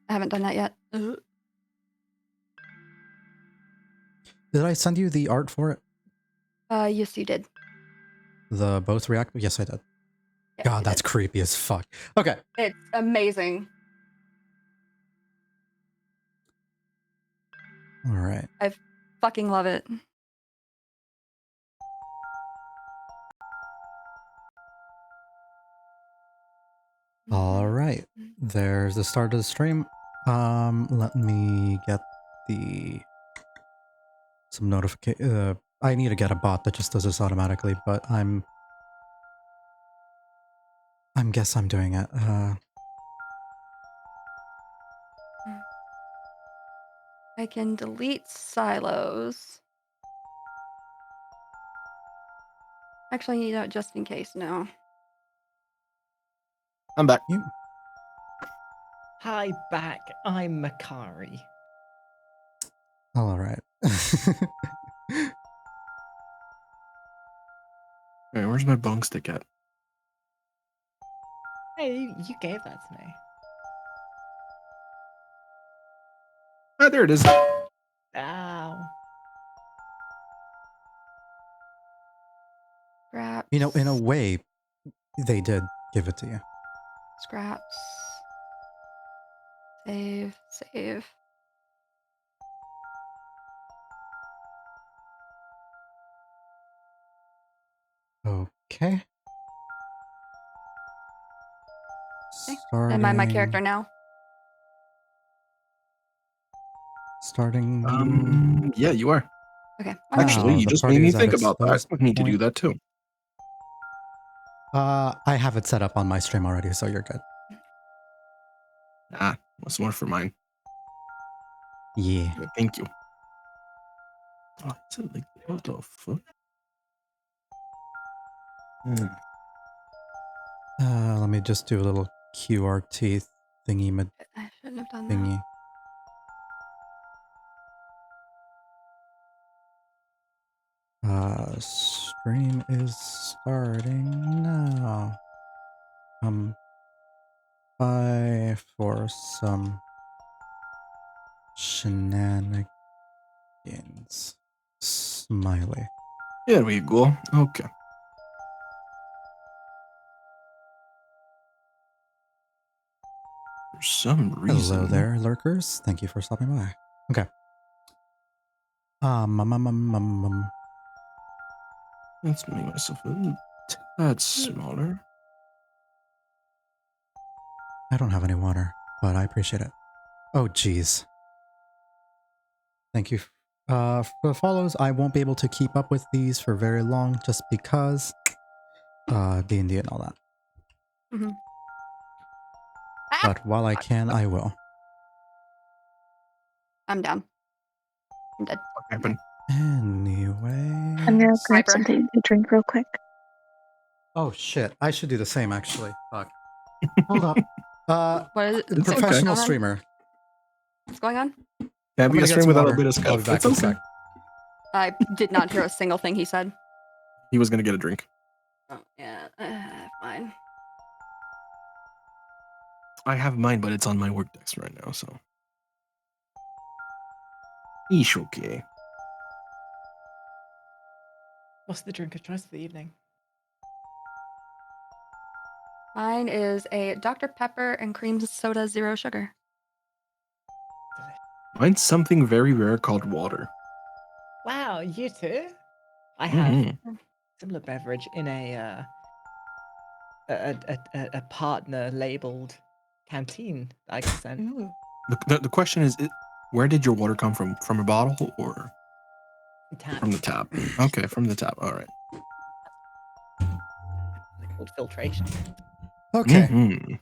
I haven't done that yet. Did I send you the art for it? Yes, you did. The both reactive? Yes, I did. Yes, God, that's creepy as fuck. Okay. It's amazing. All right. I fucking love it. All right. There's the start of the stream. Let me get some notification. I need to get a bot that just does this automatically, but guess I'm doing it. I can delete silos. Actually, you know, just in case, no. I'm back. Hi, back. I'm Makari. All right. Hey, where's my bong stick at? Hey, you gave that to me. Ah, there it is. Ow. Scraps. You know, in a way, they did give it to you. Scraps. Save. Okay. Am I my character now? Starting. Yeah, you are. Okay. Actually, you just made me think about that. I need to do point. that too. I have it set up on my stream already, so you're good. Ah, what's more for mine? Yeah. Thank you. Oh, is it like, what the fuck? Let me just do a little QRT thingy. I shouldn't have done thingy. Stream is starting now. Bye for some shenanigans. Smiley. There we go. Okay. For some reason. Hello there, lurkers. Thank you for stopping by. Okay. Let's make myself a tad smaller. I don't have any water, but I appreciate it. Oh, geez. Thank you for the follows. I won't be able to keep up with these for very long just because D&D and all that. Mm-hmm. But while I can, I will. I'm down. I'm dead. What happened? Anyway. I'm gonna grab something to drink real quick. Oh shit, I should do the same actually. Fuck. Hold up. What is it? Professional Okay. streamer. What's going on? Can't be a stream without a bit of I'll scuff. be back It's in a okay. sec. I did not hear a single thing he said. He was gonna get a drink. Oh, yeah. Fine. I have mine, but it's on my work desk right now, so. Ish okay. What's the drink of choice for the evening? Mine is a Dr. Pepper and cream soda, 0 sugar. Mine's something very rare called water. Wow, you too? I have similar beverage in a partner labeled canteen that I can send. The question is, where did your water come from? From a bottle or Tap. from the tap? Okay, from the tap. All right. It's called filtration. Okay.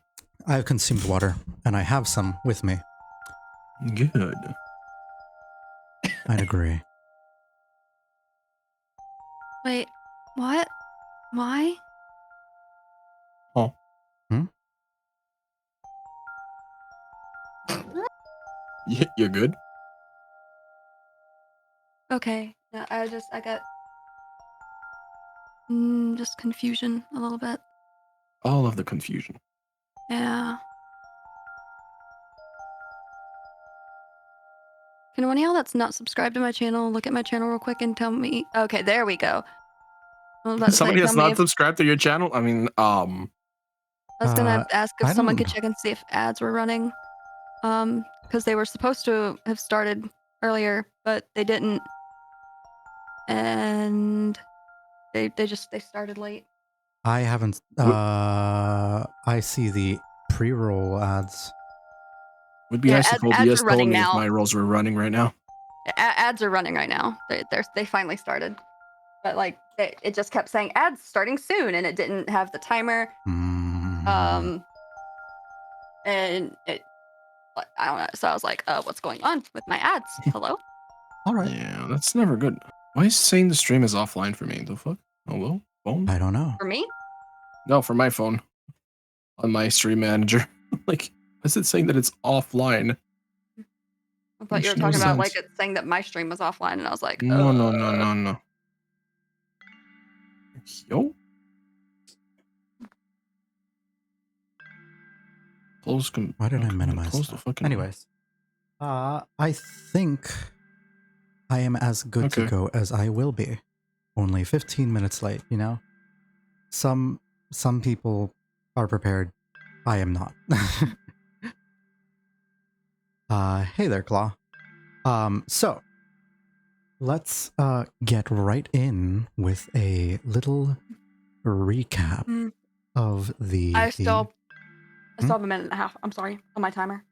I've consumed water, and I have some with me. Good. I'd agree. Wait, what? Why? Oh. You're good? Okay. No, I got just confusion a little bit. All of the confusion. Yeah. Can one of y'all that's not subscribed to my channel look at my channel real quick and tell me? Okay, there we go. I was about to say, Somebody tell that's me not if subscribed to your channel? I mean, I was gonna ask if I someone don't- could check and see if ads were running. Because they were supposed to have started earlier, but they didn't. And they started late. I haven't. I see the pre-roll ads. would be Yeah, nice if ads OBS are told running me if now. my rolls were running right now. Ads are running right now. They finally started, but like it just kept saying ads starting soon, and it didn't have the timer. Mm. And it, I don't know. So I was like, what's going on with my ads? Hello? All right. Yeah, that's never good. Why is it saying the stream is offline for me? The fuck? Hello? Phone? I don't know. For me? No, for my phone. On my stream manager. Like, why is it saying that it's offline? I thought you were Makes no talking about like sense. it saying that my stream was offline, and I was like, No. Yo? Close. Why did I minimize close the that? fucking. Anyways, I think I am as good to Okay. go as I will be. Only 15 minutes late, you know? Some people are prepared. I am not. Hey there, Claw. So let's get right in with a little recap of the I still have a minute and a half. I'm sorry on my timer.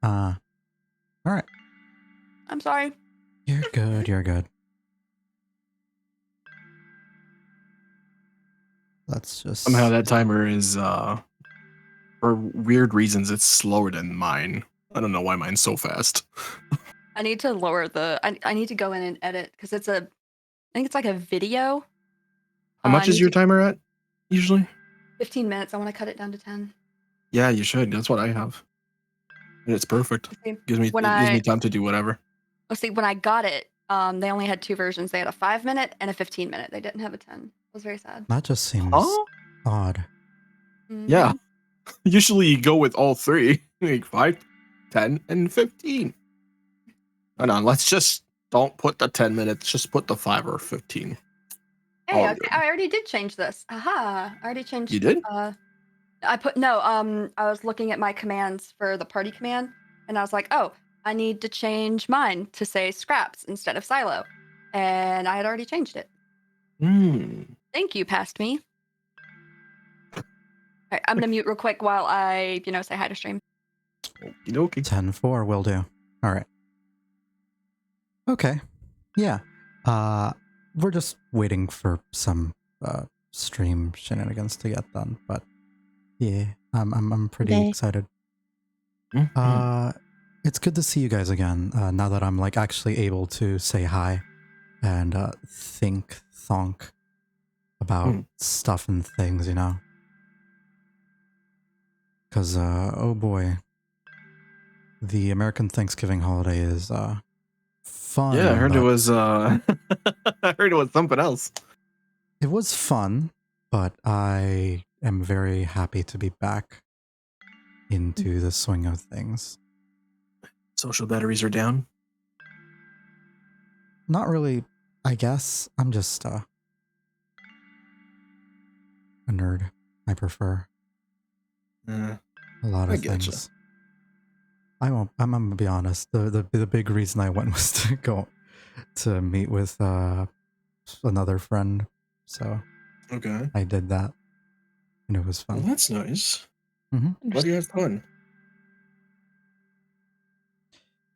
all right. I'm sorry. You're good. You're good. Let's just Somehow that timer is, for weird reasons, it's slower than mine. I don't know why mine's so fast. I need to lower the. I need to go in and edit because it's a. I think it's like a video. How much I is need your to- timer at, usually? 15 minutes. I want to cut it down to 10. Yeah, you should. That's what I have. And it's perfect. See, Gives me time to do whatever. see, when I got it, they only had 2 versions. They had a 5-minute and a 15-minute. They didn't have a 10. It was very sad. that just seems Huh? odd. Yeah. Usually you go with all three. Like 5, 10, and 15. Hold on, let's just don't put the 10 minutes, just put the 5 or 15. Hey, All okay, good. I already did change this. Aha! I already changed. You did? I put no. I was looking at my commands for the party command, and I was like, oh, I need to change mine to say scraps instead of silo, and I had already changed it. Thank you, past me. All right, I'm gonna mute real quick while I, say hi to stream. Okie dokie. 10-4 will do. All right. Okay. Yeah. We're just waiting for some stream shenanigans to get done, but yeah, I'm pretty Okay. excited. Mhm. It's good to see you guys again. Now that I'm like actually able to say hi and thonk about stuff and things, you know. Because oh boy, the American Thanksgiving holiday is fun. Yeah, I heard it but was I heard it was something else. It was fun, but I am very happy to be back into the swing of things. Social batteries are down. Not really, I guess. I'm just a nerd. I prefer a lot I of getcha. things. I'm gonna be honest. The big reason I went was to go to meet with another friend. So Okay. I did that, and it was Well, fun. that's nice. Mm-hmm. Glad you had fun.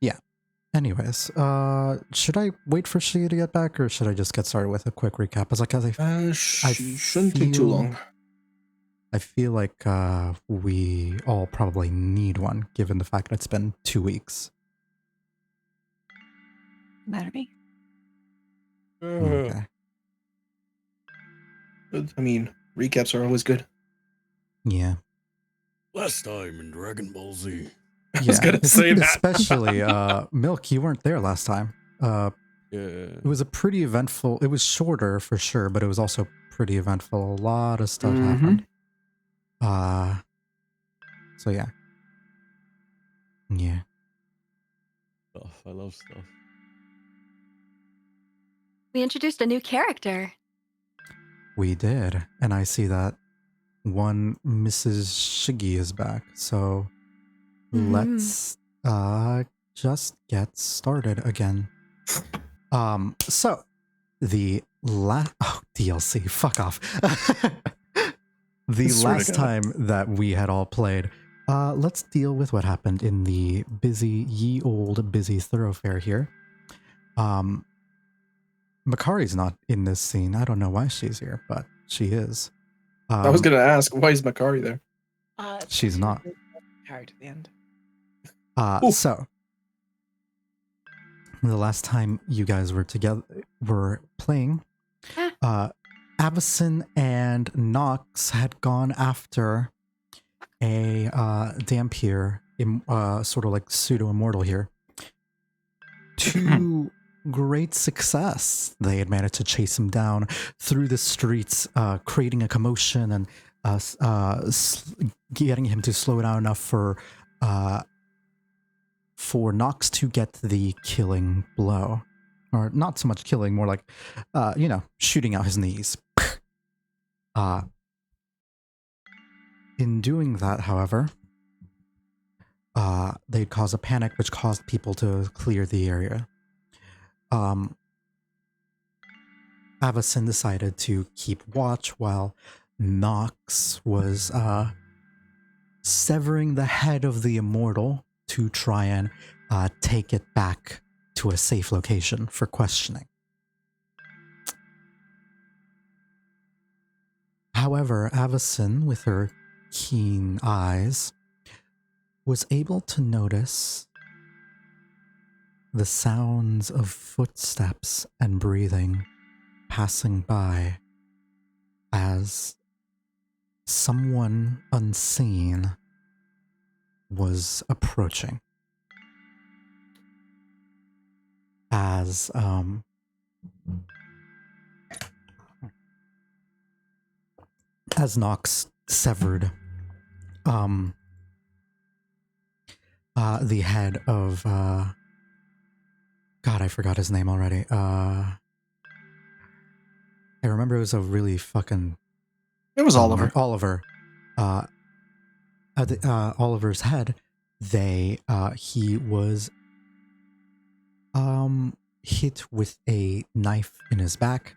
Yeah. Anyways, should I wait for Shiggy to get back, or should I just get started with a quick recap? As Shouldn't take too long. I feel like we all probably need one, given the fact that it's been 2 weeks. Matter me. Okay. I mean, recaps are always good. Yeah. Last time in Dragon Ball Z. I was gonna say that. Especially, Milk, you weren't there last time. Yeah. It was a pretty eventful. It was shorter for sure, but it was also pretty eventful. A lot of stuff happened. So yeah. Yeah. stuff. I love stuff. We introduced a new character. We did, and I see that one Mrs. Shiggy is back. So let's just get started again. So the DLC, fuck off. The Swear to last God. time that we had all played, let's deal with what happened in the ye old busy thoroughfare here. Makari's not in this scene. I don't know why she's here, but she is. I was gonna ask, why is Makari there? She's not. Carried at the end. So the last time you guys were together, were playing, Avacyn and Nox had gone after a Dampier, sort of like pseudo-immortal here. To great success. They had managed to chase him down through the streets, creating a commotion and getting him to slow down enough for Nox to get the killing blow. Or not so much killing, more like, shooting out his knees. In doing that, however, they'd cause a panic which caused people to clear the area. Avacyn decided to keep watch while Nox was severing the head of the immortal to try and take it back to a safe location for questioning. However, Avacyn, with her keen eyes, was able to notice the sounds of footsteps and breathing passing by as someone unseen was approaching. As Nox severed the head of God, I forgot his name already. I remember it was a really fucking... It was Oliver. Oliver. Oliver's head, he was hit with a knife in his back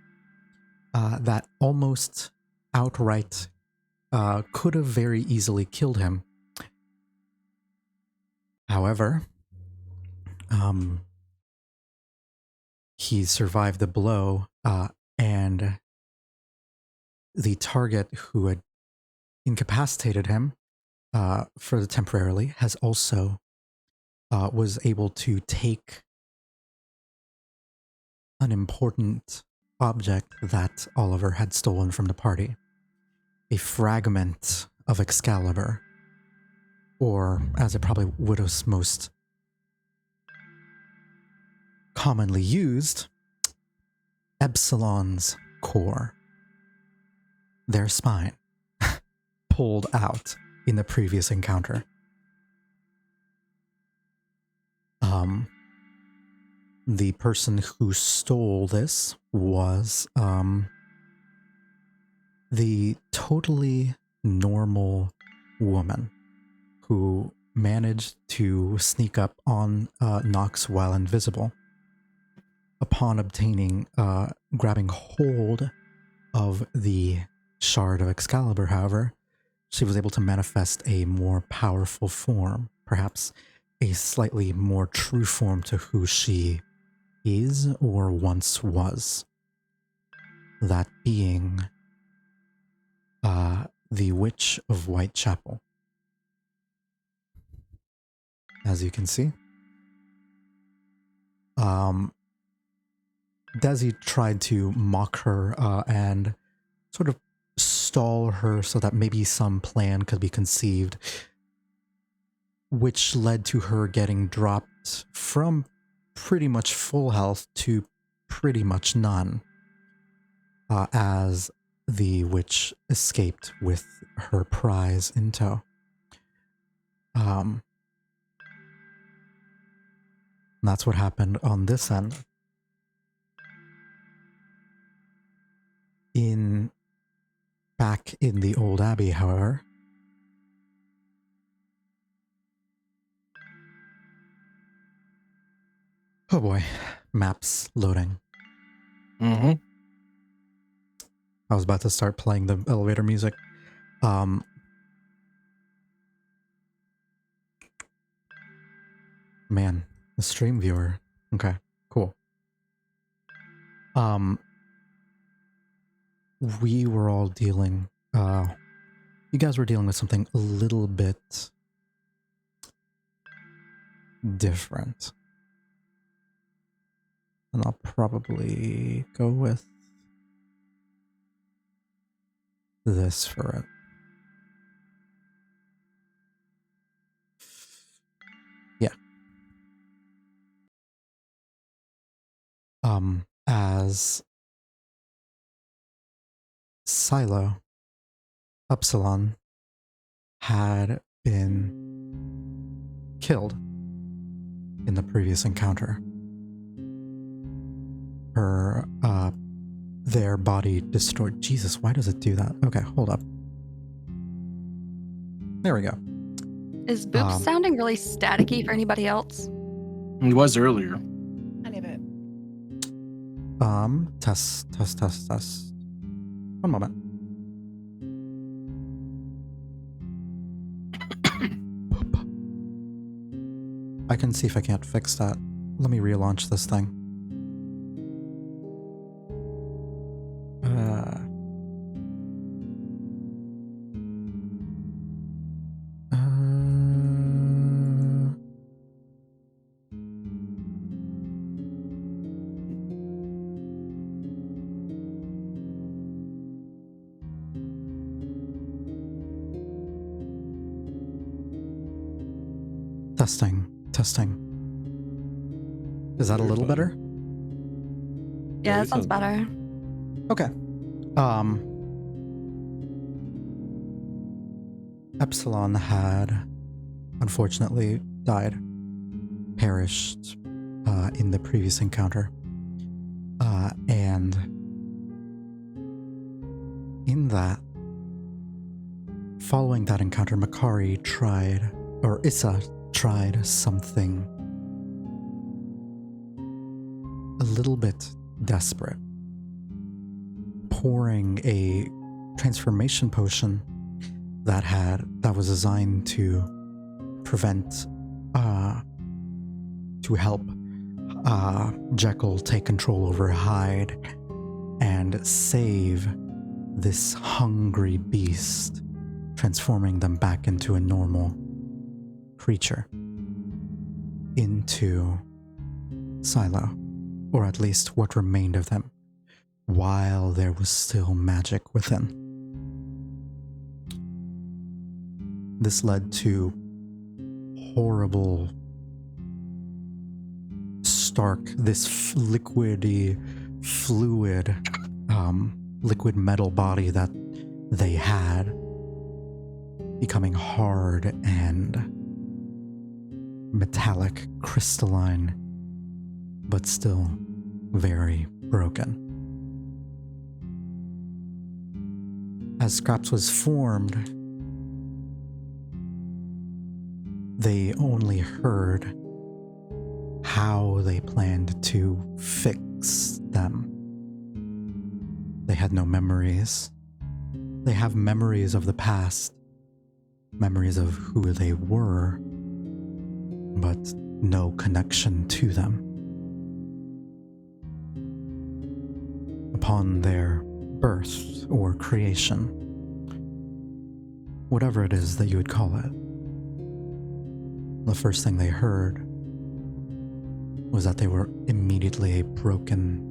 that almost outright could have very easily killed him. However, he survived the blow, and the target who had incapacitated him for temporarily has also was able to take an important object that Oliver had stolen from the party. A fragment of Excalibur, or as it probably would have most commonly used, Upsilon's core. Their spine pulled out in the previous encounter. The person who stole this was the totally normal woman who managed to sneak up on Nox while invisible. Upon grabbing hold of the shard of Excalibur, however, she was able to manifest a more powerful form, perhaps a slightly more true form to who she is or once was. That being the Witch of Whitechapel. As you can see. Desi tried to mock her and sort of stall her so that maybe some plan could be conceived, which led to her getting dropped from pretty much full health to pretty much none, as the witch escaped with her prize in tow. And that's what happened on this end. Back in the old abbey, however, oh boy, maps loading. Mm-hmm. I was about to start playing the elevator music. Man, the stream viewer. Okay, cool. We were all dealing, you guys were dealing with something a little bit different. And I'll probably go with this for it. Yeah. As Silo, Upsilon had been killed in the previous encounter. Their body destroyed. Jesus, why does it do that? Okay, hold up. There we go. Is Boop sounding really staticky for anybody else? It was earlier. Any of it. Test. One moment. I can see if I can't fix that. Let me relaunch this thing. Testing. Is that a little better? Yeah, that sounds better. Okay. Epsilon had unfortunately perished in the previous encounter. And in that, following that encounter, Makari Issa tried something a little bit desperate. Pouring a transformation potion that was designed to prevent, to help Jekyll take control over Hyde and save this hungry beast, transforming them back into a normal creature, into Silo, or at least what remained of them, while there was still magic within. This led to horrible, stark, this liquid metal body that they had becoming hard and metallic, crystalline, but still very broken. As Scraps was formed, they only heard how they planned to fix them. They had no memories. They have memories of the past, memories of who they were, but no connection to them. Upon their birth or creation, whatever it is that you would call it, the first thing they heard was that they were immediately a broken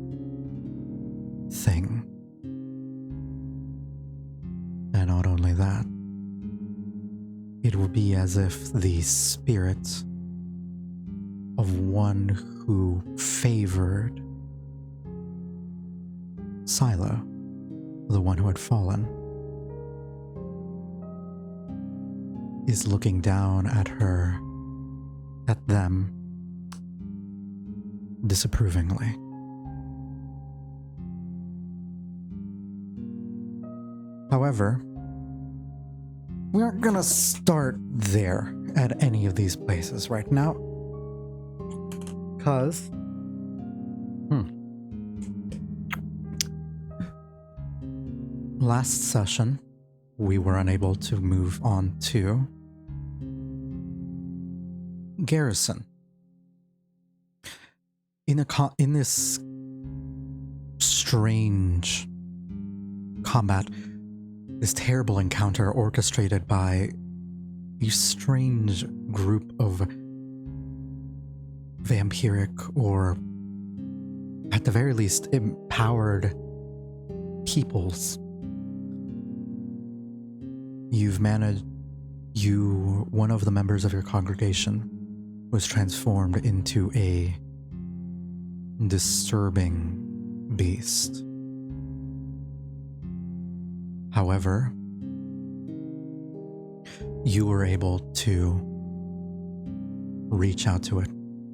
thing. And not only that, it would be as if the spirit of one who favored Silo, the one who had fallen, is looking down at her, at them, disapprovingly. However, we aren't gonna start there at any of these places right now. Because last session, we were unable to move on to Garrison. In this strange combat, this terrible encounter orchestrated by a strange group of vampiric, or at the very least empowered peoples, one of the members of your congregation was transformed into a disturbing beast. However, you were able to reach out to it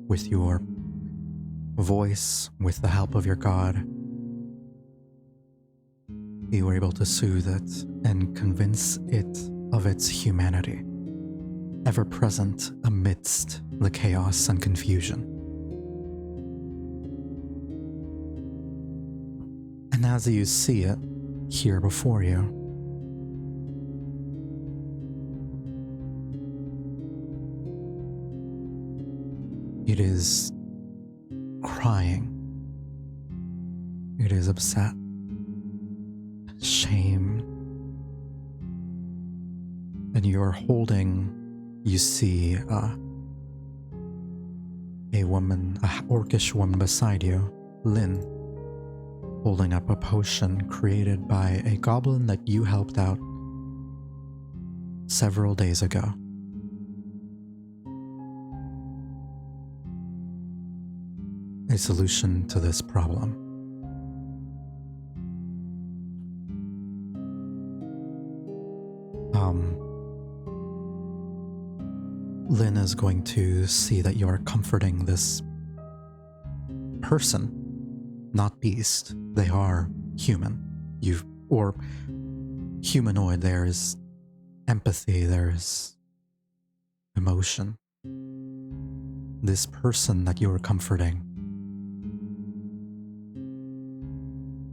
with your voice, with the help of your god. You were able to soothe it and convince it of its humanity, ever present amidst the chaos and confusion. And as you see it here before you, it is crying. It is upset, shame, and you're holding, you see a woman, a orcish woman beside you, Lynn, holding up a potion created by a goblin that you helped out several days ago. A solution to this problem. Lynn is going to see that you are comforting this person, not beast. They are human. Or humanoid. There is empathy, there is emotion. This person that you are comforting,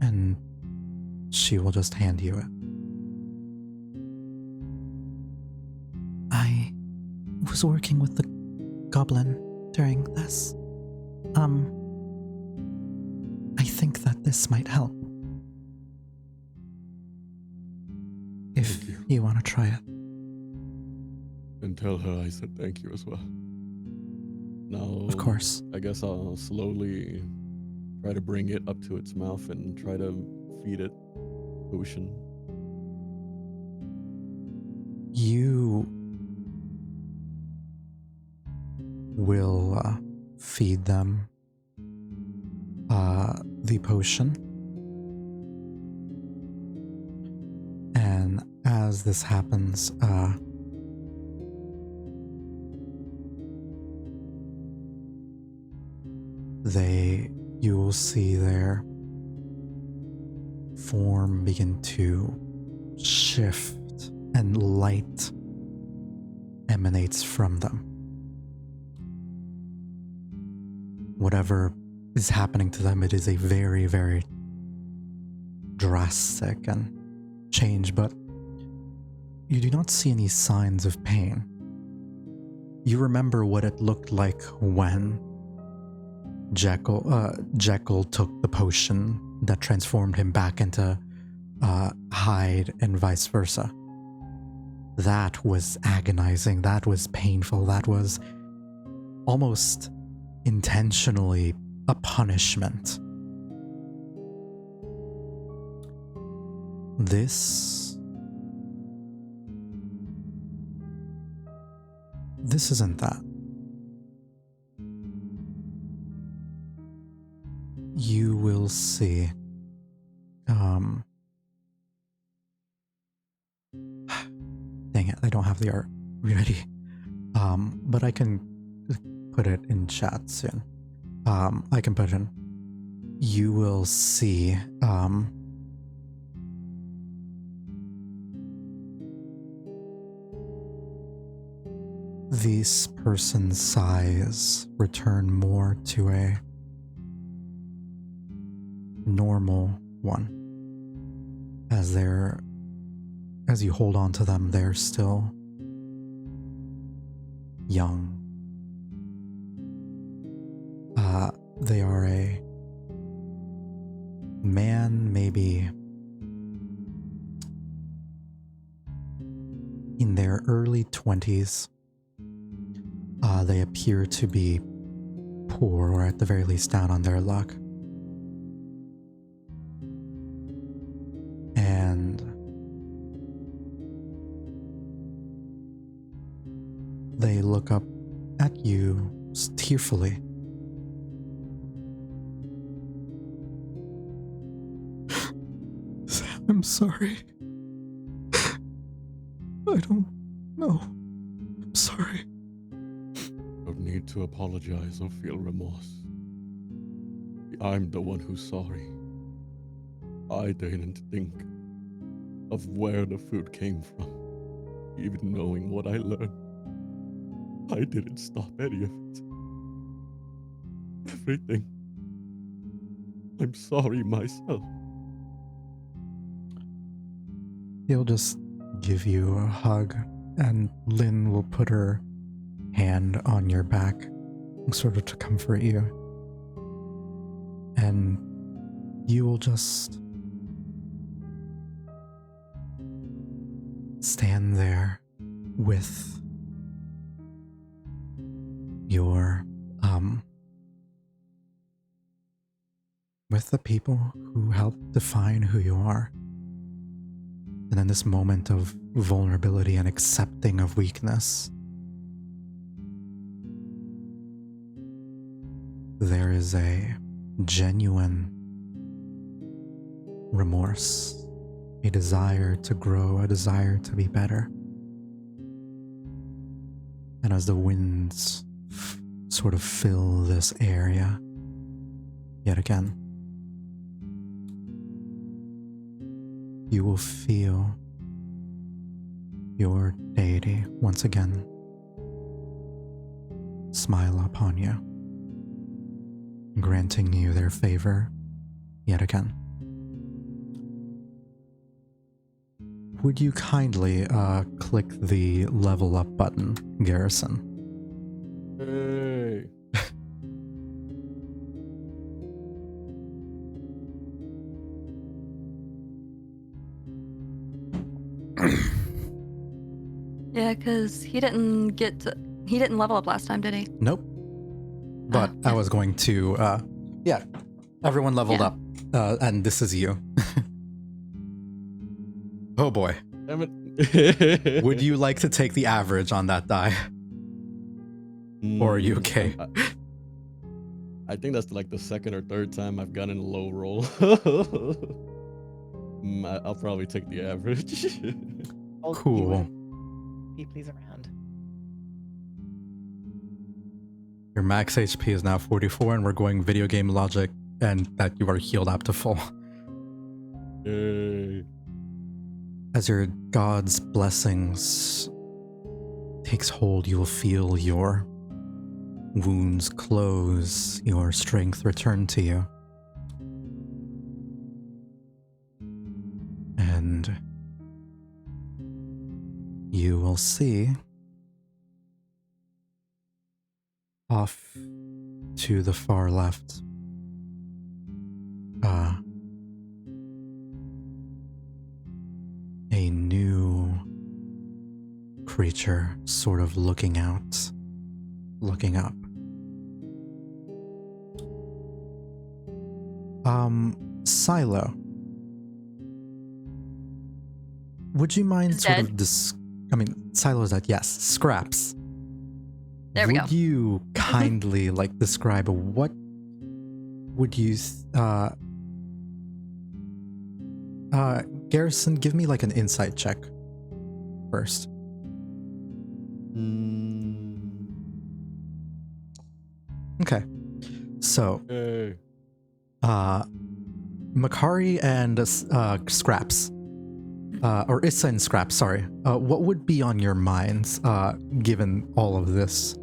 and she will just hand you it. I was working with the goblin during this. I think that this might help. If you want to try it. And tell her I said thank you as well. Now, Of course. I guess I'll slowly try to bring it up to its mouth and try to feed it potion. You will feed them the potion. And as this happens, you will see their form begin to shift and light emanates from them. Whatever is happening to them, it is a very, very drastic and change, but you do not see any signs of pain. You remember what it looked like when Jekyll took the potion that transformed him back into Hyde and vice versa. That was agonizing, that was painful, that was almost intentionally a punishment. This isn't that. You will see dang it, I don't have the art ready. But I can put it in chat soon. I can put in. You will see this person's size return more to a normal one. As you hold on to them, they're still young. They are a man, maybe in their early 20s. They appear to be poor, or at the very least down on their luck. And they look up at you tearfully. I'm sorry. I don't know. I'm sorry. No need to apologize or feel remorse. I'm the one who's sorry. I didn't think of where the food came from, even knowing what I learned. I didn't stop any of it. Everything. I'm sorry myself. He'll just give you a hug, and Lynn will put her hand on your back, sort of to comfort you. And you will just stand there with your, with the people who help define who you are. And in this moment of vulnerability and accepting of weakness, there is a genuine remorse, a desire to grow, a desire to be better. And as the winds sort of fill this area, yet again, you will feel your deity once again smile upon you, granting you their favor yet again. Would you kindly click the level up button, Garrison? Hey. Yeah, because he didn't level up last time, did he? Nope. But I was going to, yeah, everyone leveled up, and this is you. Oh boy. Damn it. Would you like to take the average on that die? Or are you okay? I think that's like the second or third time I've gotten a low roll. I'll probably take the average. Cool. People's around. Your max HP is now 44, and we're going video game logic, and that you are healed up to full. Yay. As your god's blessings takes hold, you will feel your wounds close, your strength return to you. And you will see off to the far left a new creature sort of looking up. Silo, would you mind Is sort dead? of Silo's dead, yes. Scraps. There we go. Would you kindly like describe what would you Garrison, give me like an insight check first. Okay. So, Yay. Makari and Scraps, or Issa and Scraps, sorry. What would be on your minds, given all of this,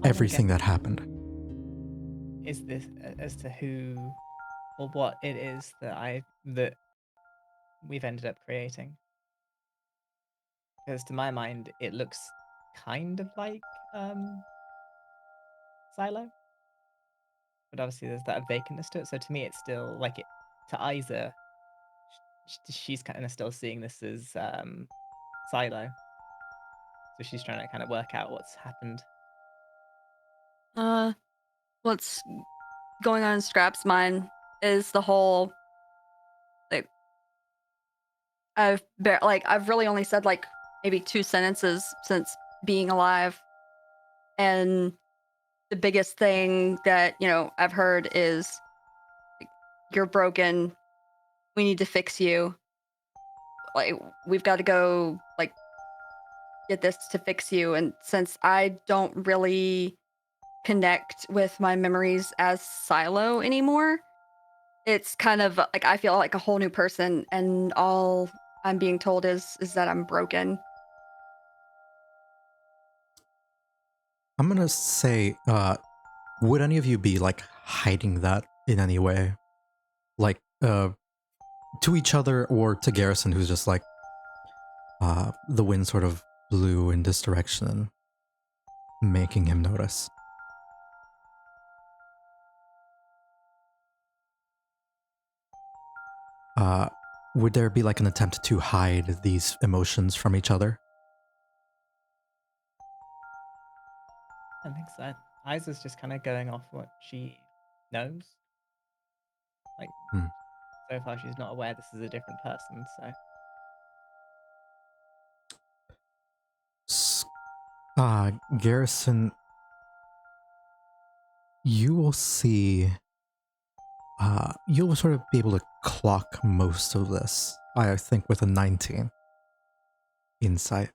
everything that happened? Is this as to who or what it is that we've ended up creating? Because to my mind, it looks kind of like Silo, but obviously there's that vacantness to it. So to me, it's still like it. To Isa, she's kind of still seeing this as Silo, so she's trying to kind of work out what's happened. What's going on in Scrap's mind is the whole like I've really only said like maybe 2 sentences since being alive, and the biggest thing that I've heard is like, you're broken. We need to fix you. Like we've got to go like get this to fix you. And since I don't really connect with my memories as Silo anymore, it's kind of like I feel like a whole new person, and all I'm being told is that I'm broken. I'm gonna say, would any of you be like hiding that in any way? Like, to each other or to Garrison, who's just like, the wind sort of blew in this direction, making him notice. Would there be like an attempt to hide these emotions from each other? I think so. Isa's just kind of going off what she knows. Like so far, she's not aware this is a different person. So Garrison, you will see, you'll sort of be able to clock most of this, I think, with a 19 insight.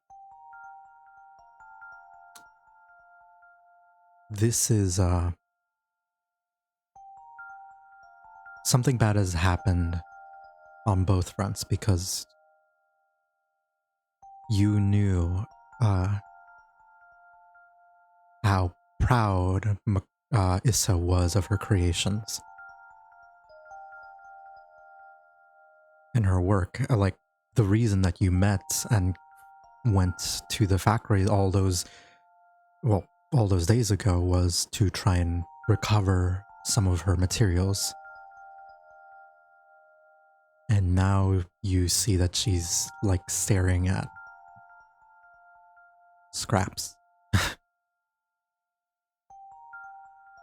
This is, something bad has happened on both fronts because you knew, how proud Issa was of her creations and her work. Like, the reason that you met and went to the factory all those days ago was to try and recover some of her materials. And now you see that she's like staring at scraps.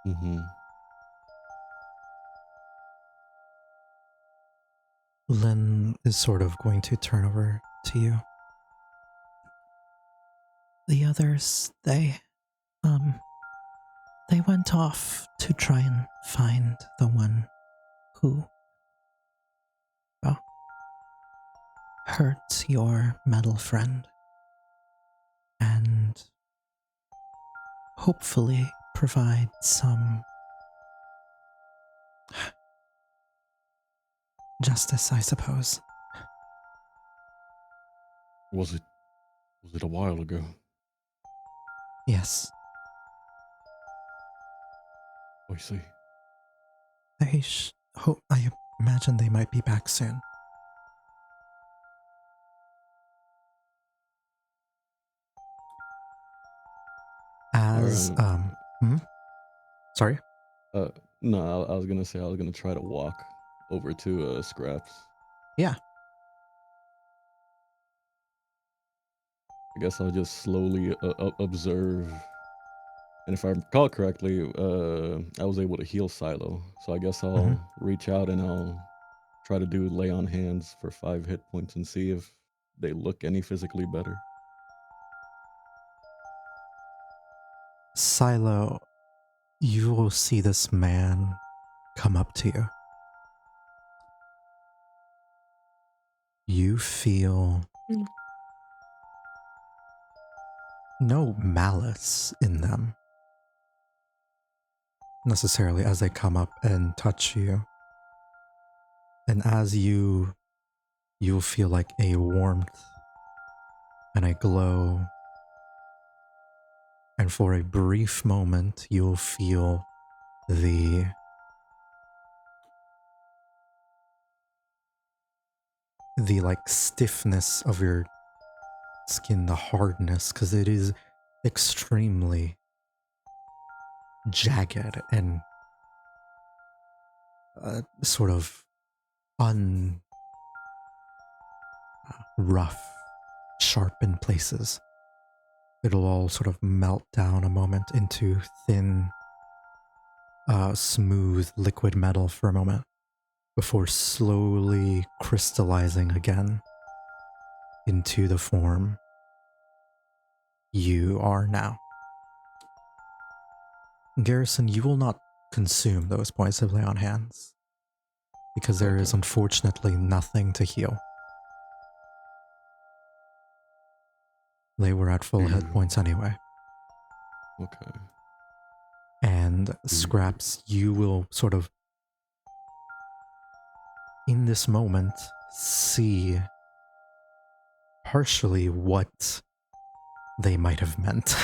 Mm-hmm. Lynn is sort of going to turn over to you. The others, they went off to try and find the one who, well, hurt your metal friend. And hopefully provide some justice, I suppose. Was it a while ago? Yes. I see. I imagine they might be back soon. As, sorry? No, I was gonna say I was gonna try to walk over to Scraps. Yeah. I guess I'll just slowly observe. And if I recall correctly, I was able to heal Silo. So I guess I'll reach out and I'll try to do lay on hands for 5 hit points and see if they look any physically better. Silo, you will see this man come up to you. You feel no malice in them. necessarily as they come up and touch you. And as you'll feel like a warmth and a glow. And for a brief moment, you'll feel the like stiffness of your skin, the hardness, because it is extremely jagged and sort of rough, sharp in places. It'll all sort of melt down a moment into thin, smooth liquid metal for a moment before slowly crystallizing again into the form you are now. Garrison, you will not consume those points of lay on hands because there is unfortunately nothing to heal. They were at full hit points anyway. Okay. And Scraps, you will sort of, in this moment, see partially what they might have meant.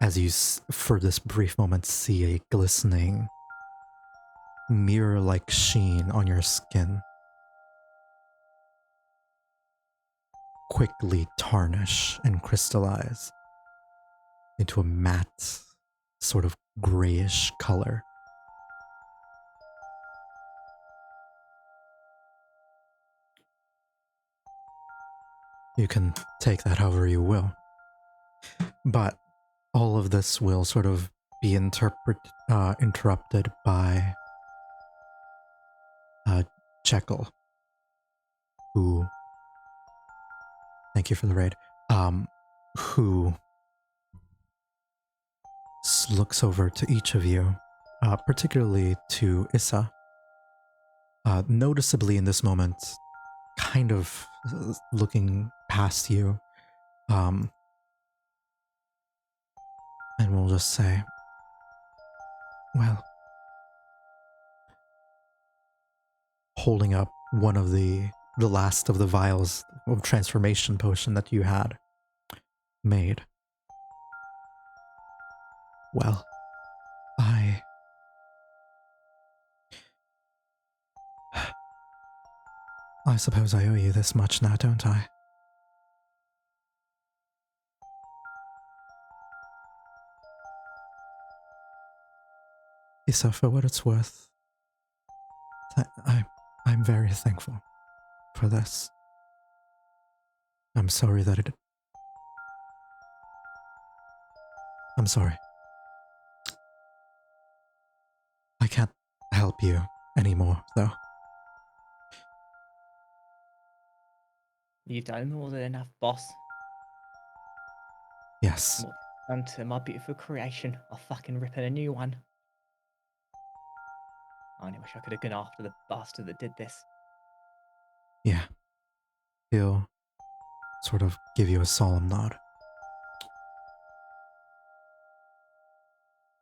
As you, for this brief moment, see a glistening, mirror-like sheen on your skin quickly tarnish and crystallize into a matte, sort of grayish color. You can take that however you will. But all of this will sort of be interrupted by Jekyll, who, thank you for the raid, who looks over to each of you, particularly to Issa, noticeably in this moment, kind of looking past you, and we'll just say, well, holding up one of the last of the vials of transformation potion that you had made. Well, I suppose I owe you this much now, don't I? Issa, for what it's worth, I'm very thankful for this. I'm sorry that I'm sorry. I can't help you anymore, though. You've done more than enough, boss. Yes. Done to my beautiful creation. I'll fucking rip in a new one. I only wish I could have gone after the bastard that did this. Yeah. He'll sort of give you a solemn nod.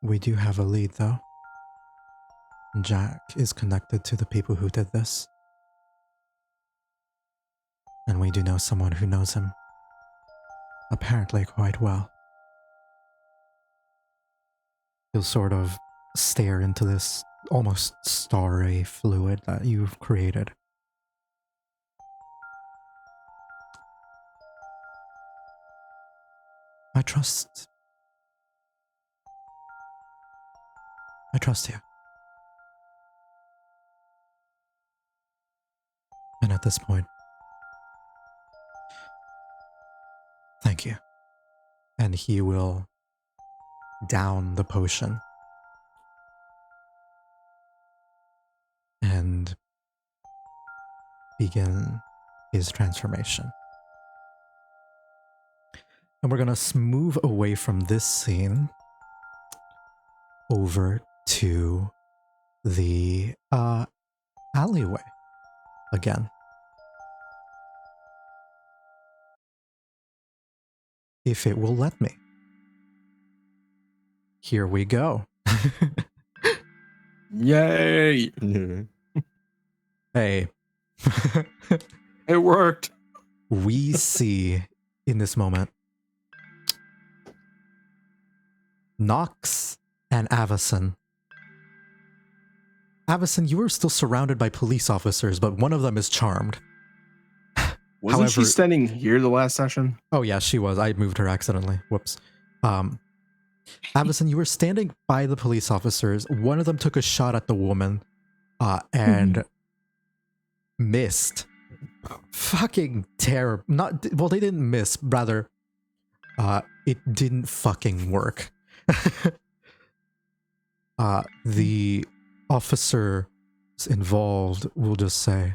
We do have a lead, though. Jack is connected to the people who did this. And we do know someone who knows him. Apparently quite well. He'll sort of stare into this almost starry fluid that you've created. I trust you. And at this point, thank you. And he will down the potion and begin his transformation. And we're going to move away from this scene over to the alleyway again. If it will let me. here we go. Yay! Yeah. Hey. It worked. We see in this moment Nox and Avacyn. Avacyn, you are still surrounded by police officers, but one of them is charmed. Wasn't she However- standing here the last session? Oh yeah, she was. I moved her accidentally. Whoops. Avacyn, you were standing by the police officers. One of them took a shot at the woman and missed. Fucking terrible. Well, they didn't miss. Rather, it didn't fucking work. The officers involved will just say,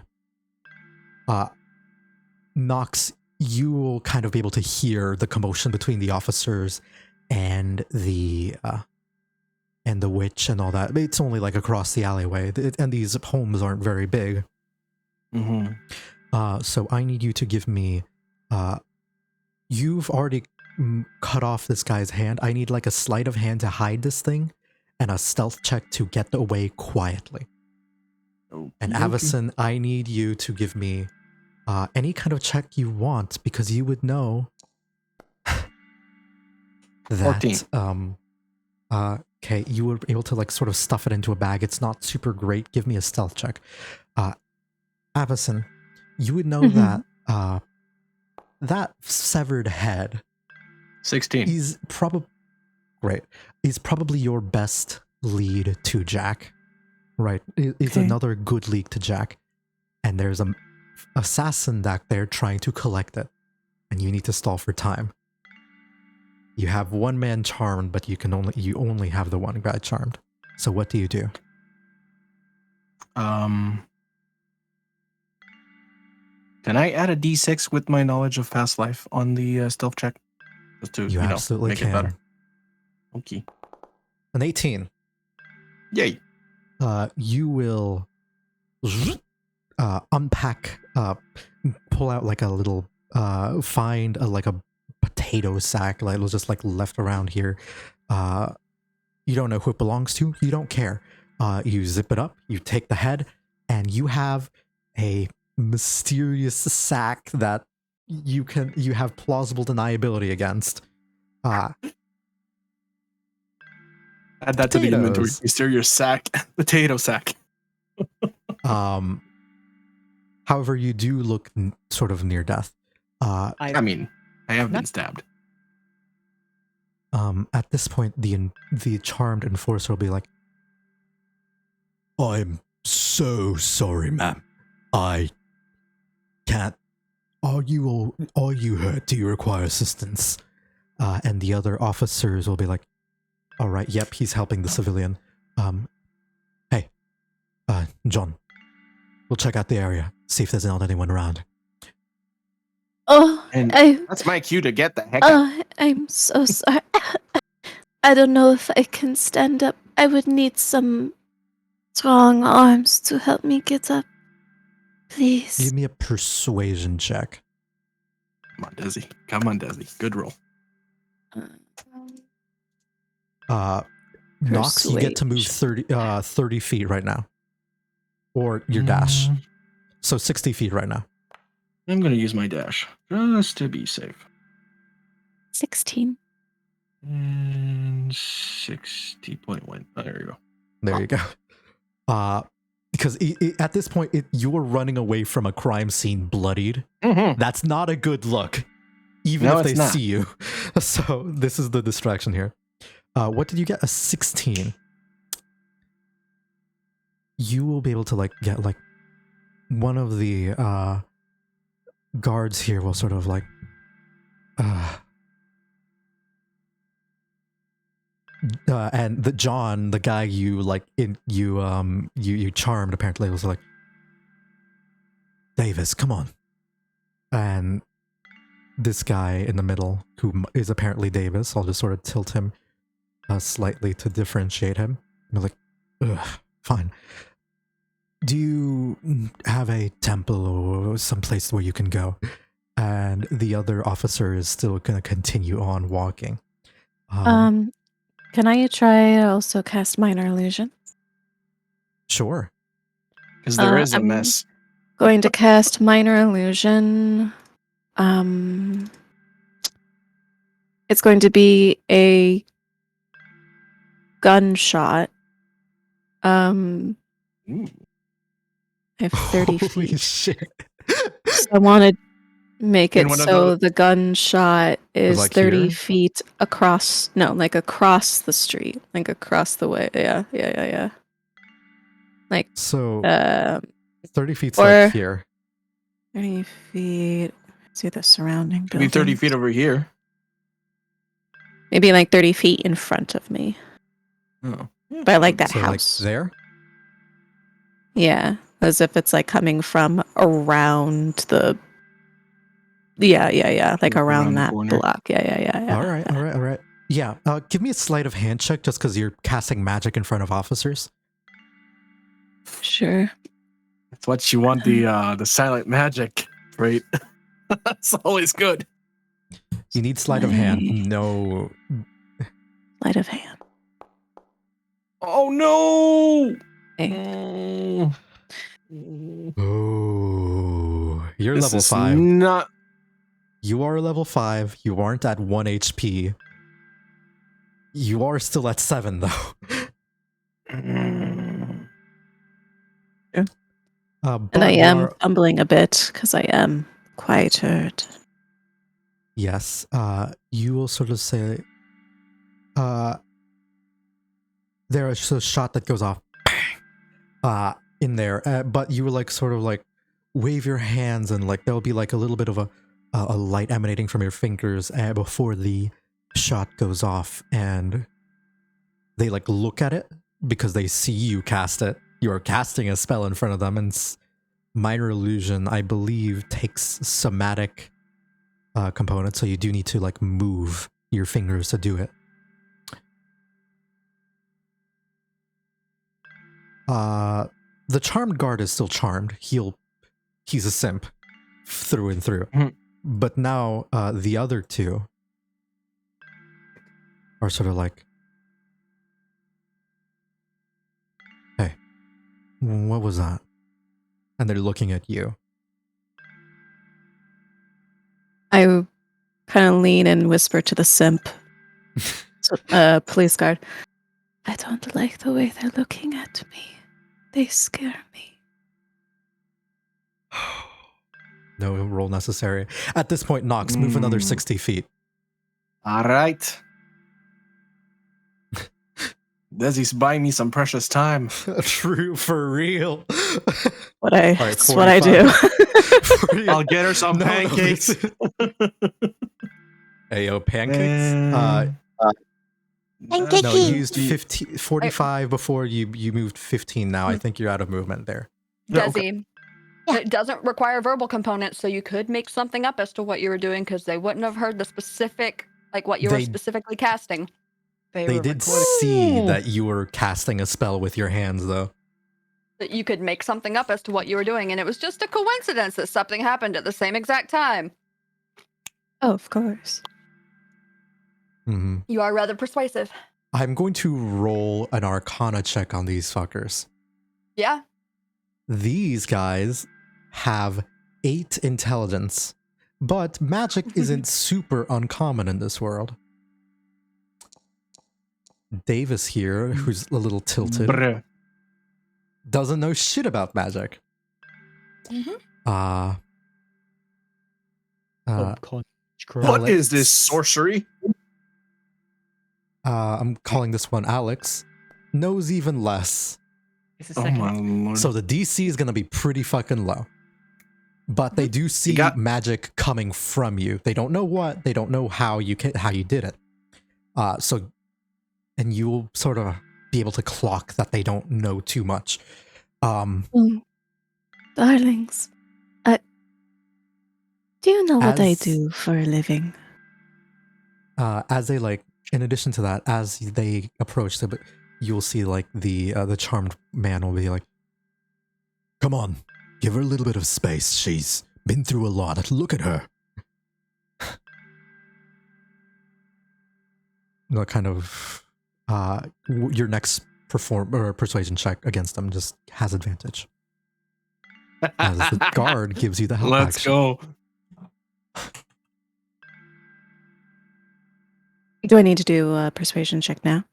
Nox, you will kind of be able to hear the commotion between the officers and the witch and all that. It's only like across the alleyway, and these homes aren't very big. So I need you to give me, you've already cut off this guy's hand. I need like a sleight of hand to hide this thing and a stealth check to get away quietly. And Avacyn, I need you to give me any kind of check you want, because you would know that 14. Okay, you were able to like sort of stuff it into a bag. It's not super great. Give me a stealth check. Avacyn, you would know that that severed head 16. is probably great. Is probably your best lead to Jack. Right. It's another good lead to Jack. And there's an assassin back there trying to collect it. And you need to stall for time. You have one man charmed, but you only have the one guy charmed. So what do you do? Can I add a d6 with my knowledge of past life on the stealth check? Just to, You absolutely make can. it better. Okay. An 18. Yay. You will unpack, pull out like a little, find like a potato sack, like it was just like left around here. You don't know who it belongs to. You don't care. You zip it up, you take the head, and you have a mysterious sack that you have plausible deniability against. Add that to the inventory. Potatoes. Mysterious sack. Potato sack. However, you do look sort of near death. I mean, I have been stabbed. At this point, the charmed enforcer will be like, "I'm so sorry, ma'am. I can't. Are you hurt? Do you require assistance?" And the other officers will be like, "All right, yep, he's helping the civilian. Hey, John, we'll check out the area, see if there's not anyone around." Oh, And I that's my cue to get the heck out. I'm so sorry. I don't know if I can stand up. I would need some strong arms to help me get up. Please. Give me a persuasion check. Come on, Desi. Come on, Desi. Good roll. Nox, you get to move 30 feet right now. Or your dash. So 60 feet right now. I'm going to use my dash just to be safe. 16. And 60.1. Oh, there you go. There you go. Because at this point, you're running away from a crime scene bloodied. That's not a good look. Even if they see you. So this is the distraction here. What did you get? A 16. You will be able to like get like one of the guards here will sort of like and the John, the guy you like you charmed, apparently was like, "Davis, come on." And this guy in the middle, who is apparently Davis, I'll just sort of tilt him slightly to differentiate him. I'm like, "Ugh, fine. Do you have a temple or some place where you can go?" And the other officer is still going to continue on walking. Can I try also cast minor illusion? Sure. Because there is a I'm mess. going to cast minor illusion. It's going to be a gunshot. I Ooh. have 30 Holy feet. shit. So I want to make In it one of so those- the gunshot is Like 30 here? feet across. No, like across the street, like across the way. Yeah. Like So 30 feet's or- like here. 30 feet. See the surrounding Could be 30 buildings. feet over here. Maybe like 30 feet in front of me. Oh. But I like that So like house. there? Yeah, as if it's like coming from around the. Yeah, like around Around the that corner. block. Yeah. All right. Yeah, give me a sleight of hand check just because you're casting magic in front of officers. Sure. That's what you want the silent magic, right? That's always good. You need sleight of hand. Slay. No. Sleight of hand. Oh no! Okay. Oh, you're This level is 5. Not. You are level 5. You aren't at 1 HP. You are still at 7 though. And but I you am are- fumbling a bit because I am quite hurt. Yes. You will sort of say, there's a shot that goes off, in there. But you will like sort of like wave your hands and like there'll be like a little bit of a light emanating from your fingers before the shot goes off, and they like look at it because they see you cast it. You're casting a spell in front of them, and minor illusion, I believe, takes somatic components, so you do need to like move your fingers to do it. The charmed guard is still charmed. He's a simp through and through. Mhm. But now the other two are sort of like, hey, what was that? And they're looking at you. I kind of lean and whisper to the simp. Police guard. I don't like the way they're looking at me. They scare me. No roll necessary. At this point, Nox, move another 60 feet. All right. Desi's buying me some precious time. True, for real. That's what I do. I'll get her some No, pancakes. Hey, yo, pancakes? Pancakes. No, you used 45 before you moved 15 now. I think you're out of movement there. Yeah, Desi, Yeah. it doesn't require verbal components, so you could make something up as to what you were doing because they wouldn't have heard the specific, like what you were They- specifically casting. They were did recording- see that you were casting a spell with your hands, though. That you could make something up as to what you were doing, and it was just a coincidence that something happened at the same exact time. Oh, of course. Mm-hmm. You are rather persuasive. I'm going to roll an Arcana check on these fuckers. Yeah. These guys have 8 intelligence, but magic isn't super uncommon in this world. Davis here, who's a little tilted, Bruh. doesn't know shit about magic. Mhm. What is this Alex- sorcery? I'm calling this one Alex. Knows even less. It's a Oh second. my lord. So the DC is going to be pretty fucking low. But they do see got- magic coming from you. They don't know what, they don't know how you did it. And you will sort of be able to clock that they don't know too much. Darlings, do you know what I As- do for a living? As they like, in addition to that, as they approach, you'll see like the charmed man will be like, "Come on, give her a little bit of space. She's been through a lot. Look at her." They'll kind of your next persuasion check against them just has advantage. As the guard gives you the help Let's action. go. Do I need to do a persuasion check now?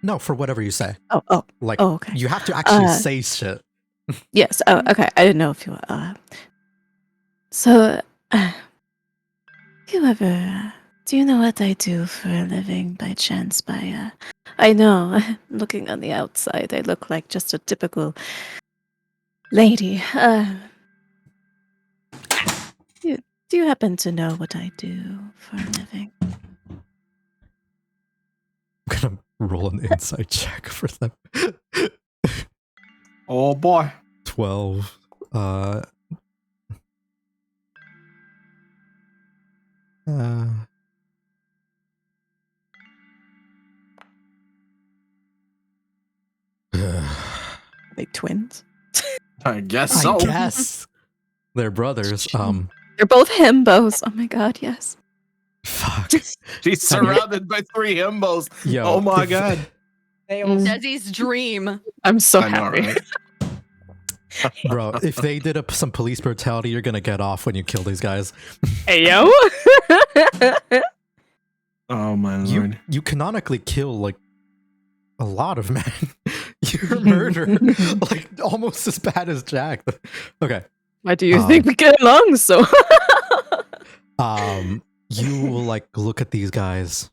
No, for whatever you say. Oh, Like, okay. you have to actually say shit. Yes. Oh, okay. I didn't know if you. So, do you know what I do for a living by chance? I know, looking on the outside, I look like just a typical lady. Do you happen to know what I do for a living? I'm gonna roll an insight check for them. Oh boy. 12. They twins. I guess so. I guess they're brothers. They're both himbos. Oh my god, yes. Fuck. She's surrounded by 3 himbos. Yo, Oh my if- god. They all Desi's dream. I'm so I know, happy. right? Bro, if they did some police brutality, you're gonna get off when you kill these guys. Hey yo. Oh my lord. You canonically kill like a lot of men. You're a murderer, like almost as bad as Jack. Okay. Why do you think we get along so? You will like look at these guys.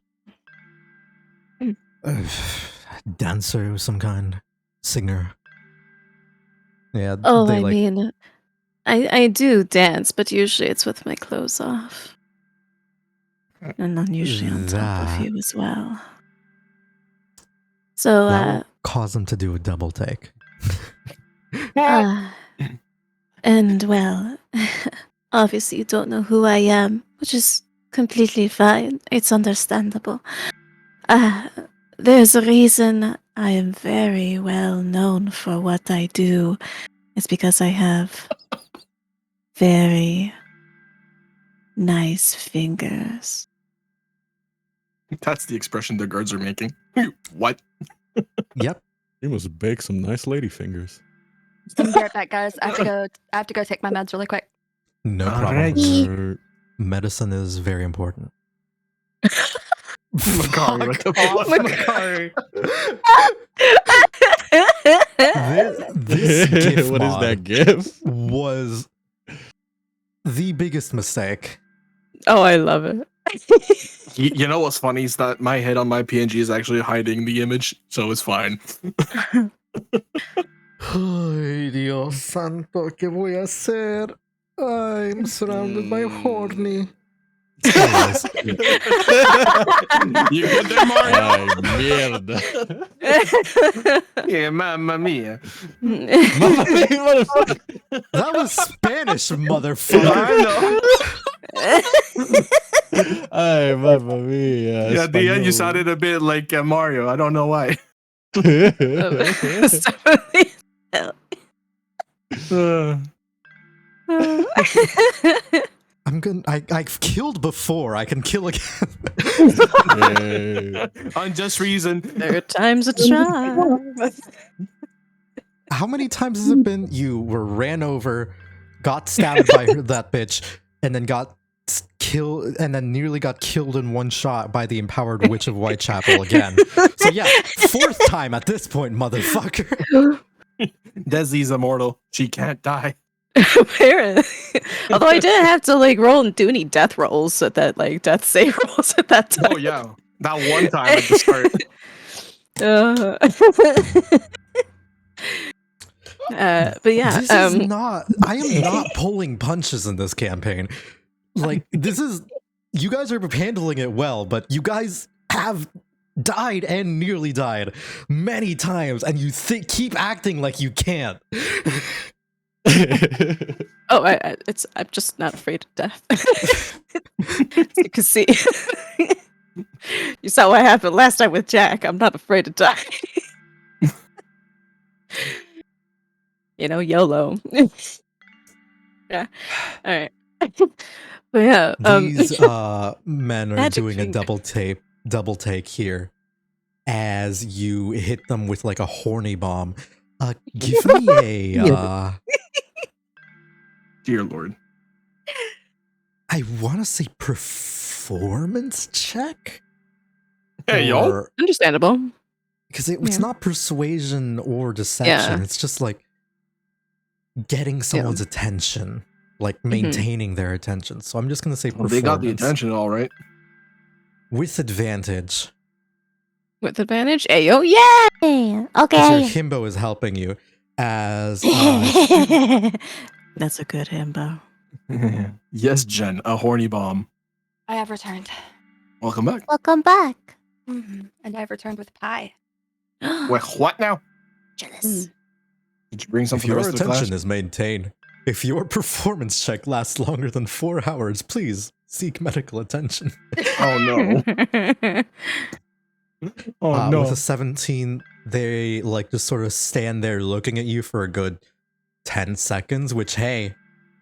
Dancer of some kind, singer. Yeah. Oh, they, I like, mean, I do dance, but usually it's with my clothes off. And then usually on top of That- you as well. So, that will cause them to do a double take. and well, obviously you don't know who I am, which is completely fine. It's understandable. There's a reason I am very well known for what I do. It's because I have very nice fingers. That's the expression the guards are making. What? Yep. You must bake some nice lady fingers. I'm right back, guys. I have to go take my meds really quick. No Alright. problem. Medicine is very important. Makari, what the fuck? This GIF What is mod that gif? was the biggest mistake. Oh, I love it. You know what's funny is that my head on my PNG is actually hiding the image, so it's fine. Ay, Dios santo, ¿qué voy a hacer? I'm surrounded by horny. Anyways, You good there, Mario? Ay, mierda. Yeah, mamma mia. Mamma mia, motherfucker. that was Spanish, motherfucker. I know. Ay, mamma mia. Yeah, at the end you Español. sounded a bit like Mario. I don't know why. I've killed before. I can kill again. Yeah. Unjust reason. There are times a charm. How many times has it been you were ran over, got stabbed by that bitch, and then got killed, and then nearly got killed in one shot by the empowered witch of Whitechapel again? So yeah, 4th time at this point, motherfucker. Desi's immortal. She can't die. Apparently. Although I didn't have to like roll and do any death rolls at that, like death save rolls at that time. Oh yeah, that one time at the start. But yeah, This is not. I am not pulling punches in this campaign. Like, this is. You guys are handling it well, but you guys have died and nearly died many times, and you keep acting like you can't. oh, I'm just not afraid of death. You can see. You saw what happened last time with Jack. I'm not afraid to die. You know, YOLO. Yeah. All right. But yeah, These men are Magic doing finger. a double take here. as you hit them with like a horny bomb. Give me a Dear Lord. I want to say performance check. Hey, yo. Understandable. Because it's Yeah. not persuasion or deception. Yeah. It's just like getting someone's attention, like maintaining their attention. So I'm just going to say Well, performance. they got the attention, all right. With advantage. With advantage? Ayo, yay! Hey, Because okay. your himbo is helping you as That's a good himbo. Yes, Jen, a horny bomb. I have returned. Welcome back. Welcome back. And I've returned with pie. Wait, what now? Jealous. Did you bring some if for the your rest of the attention class? is maintained, if your performance check lasts longer than 4 hours, please seek medical attention. Oh, no. Oh, no. With a 17, they like just sort of stand there looking at you for a good 10 seconds, which, hey,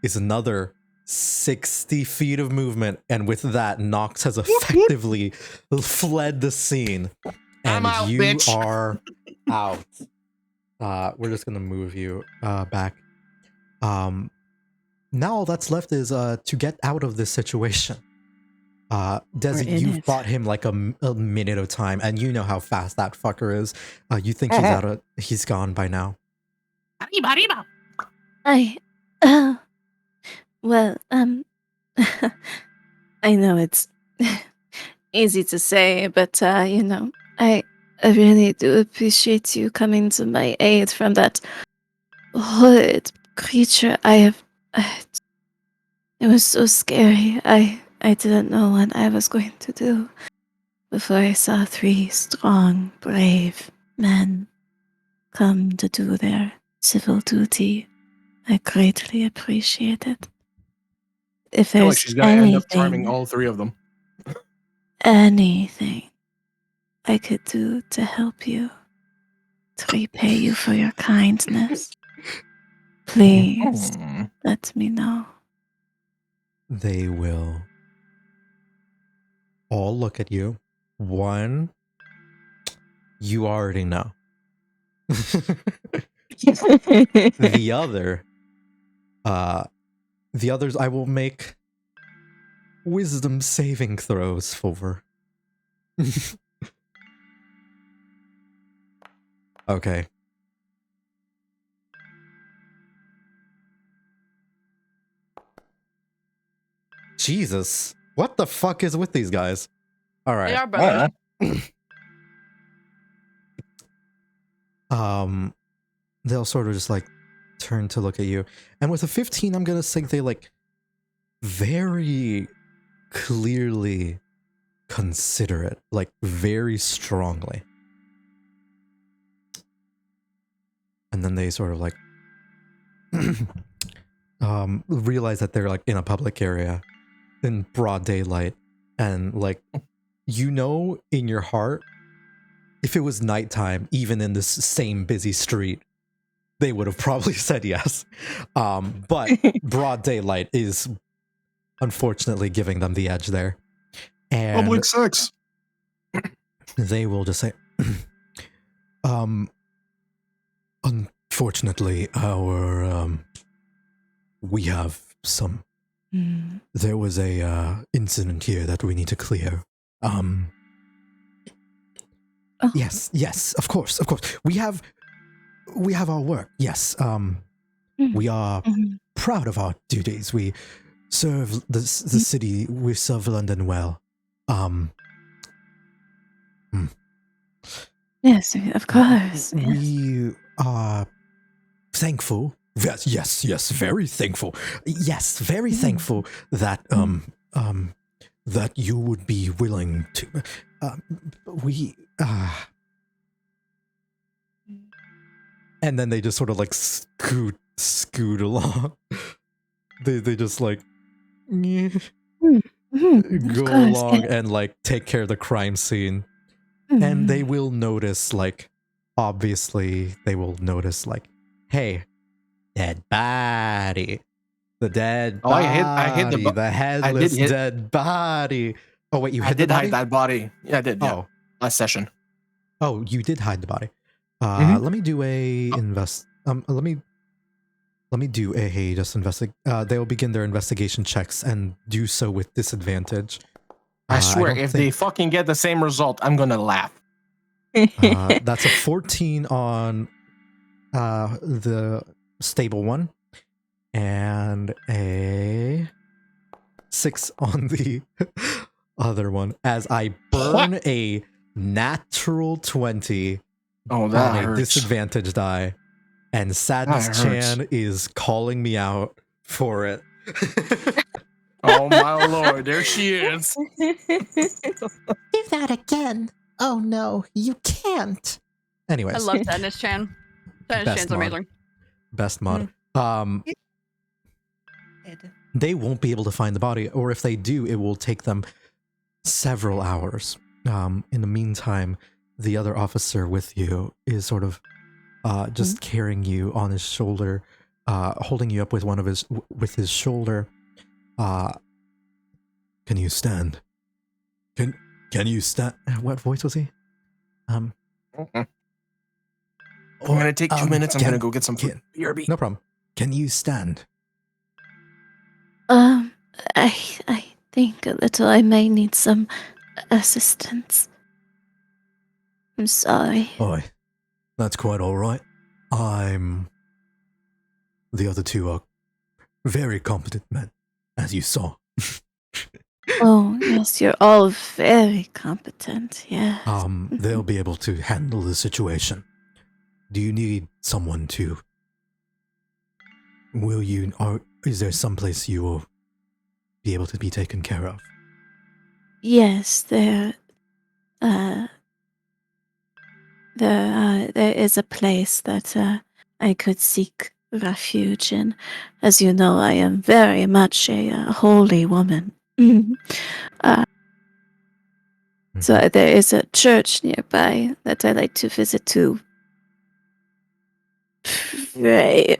is another 60 feet of movement. And with that, Nox has effectively fled the scene. And I'm out, you bitch. are out. We're just going to move you back. Now all that's left is to get out of this situation. Desi, in you've it. bought him like a minute of time, and you know how fast that fucker is. You think he's gone by now? I, well, I know it's easy to say, but, you know, I really do appreciate you coming to my aid from that horrid creature. It was so scary. I didn't know what I was going to do before I saw 3 strong, brave men come to do their civil duty. I greatly appreciate it. If I feel like there's she's going to end up charming all 3 of them. anything I could do to help you, to repay you for your kindness, please let me know. They will all look at you. One, you already know. The others I will make wisdom saving throws for. Okay. Jesus. What the fuck is with these guys? All right. They are brothers. They'll sort of just like turn to look at you. And with a 15, I'm going to think they like very clearly consider it, like very strongly. And then they sort of like realize that they're like in a public area in broad daylight, and like, you know, in your heart, if it was nighttime, even in this same busy street, they would have probably said yes. But broad daylight is unfortunately giving them the edge there. And Public sex. they will just say, unfortunately, we have some, there was a incident here that we need to clear. Yes, of course. We have our work. Yes. We are proud of our duties. We serve the city. We serve London well. Yes, of course. We are thankful. Yes, very thankful. Yes, very thankful that that you would be willing to. And then they just sort of like scoot along. They just like go along and like take care of the crime scene. And they will notice, like, obviously they will notice, like, hey, dead body. The dead body. I hit the headless dead body. Oh wait, you hit I the did body? hide that body. Yeah, I did. Yeah. Oh, Last session. Oh, you did hide the body. Mhm. Let me do a let me do a just investigate. They'll begin their investigation checks and do so with disadvantage. I swear, don't if they think- fucking get the same result, I'm gonna laugh. That's a 14 on the stable one, and a 6 on the other one. As I burn a natural 20 Oh, on that a hurts. disadvantage die, and Sadness That hurts. Chan is calling me out for it. Oh my lord, there she is. Do that again. Oh no, you can't. Anyways, I love Sadness Chan. Sadness Best Chan's mod. amazing. best mod. They won't be able to find the body, or if they do, it will take them several hours. In the meantime, the other officer with you is sort of just carrying you on his shoulder, holding you up with with his shoulder. Can you stand? Can you stand? What voice was he? I'm gonna take 2 minutes. I'm gonna go get some food. BRB. No problem. Can you stand? I think a little. I may need some assistance. I'm sorry. Oi, that's quite all right. The other two are very competent men, as you saw. Oh, yes, you're all very competent, yes. They'll be able to handle the situation. Do you need someone to? Is there someplace you will be able to be taken care of? Yes, there is a place that I could seek refuge in. As you know, I am very much a holy woman. So there is a church nearby that I like to visit to pray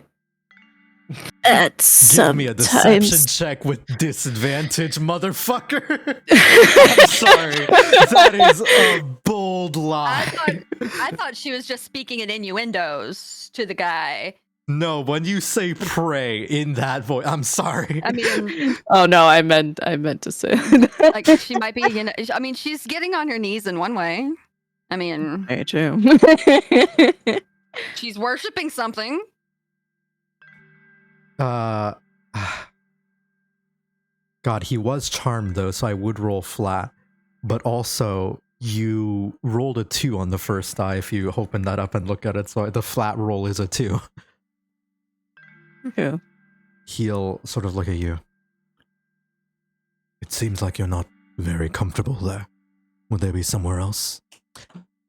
at Give me a deception check with disadvantage, motherfucker. I'm sorry. That is a bold lie. I thought she was just speaking in innuendos to the guy. No, when you say pray in that voice, I'm sorry. I mean, Oh no, I meant to say like she might be, I mean, she's getting on her knees in one way. I mean, very true. she's worshiping something. God, he was charmed though, so I would roll flat. But also, you rolled a 2 on the first die if you open that up and look at it, so the flat roll is a 2. Yeah. He'll sort of look at you. It seems like you're not very comfortable there. Would there be somewhere else?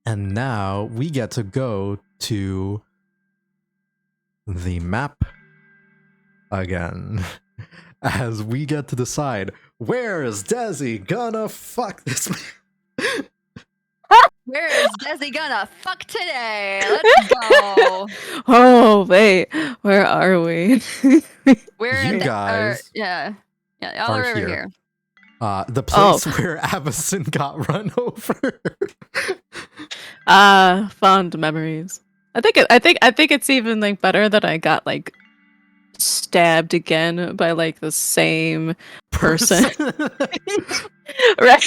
And now we get to go to the map again. As we get to decide, where is Desi gonna fuck this man? Where is Desi gonna fuck today? Let's go. Oh wait, where are we? We're You in guys yeah, y'all are are over here. here. The place where Avacyn got run over. Fond memories. I think it's even like better that I got like stabbed again by like the same person. Right?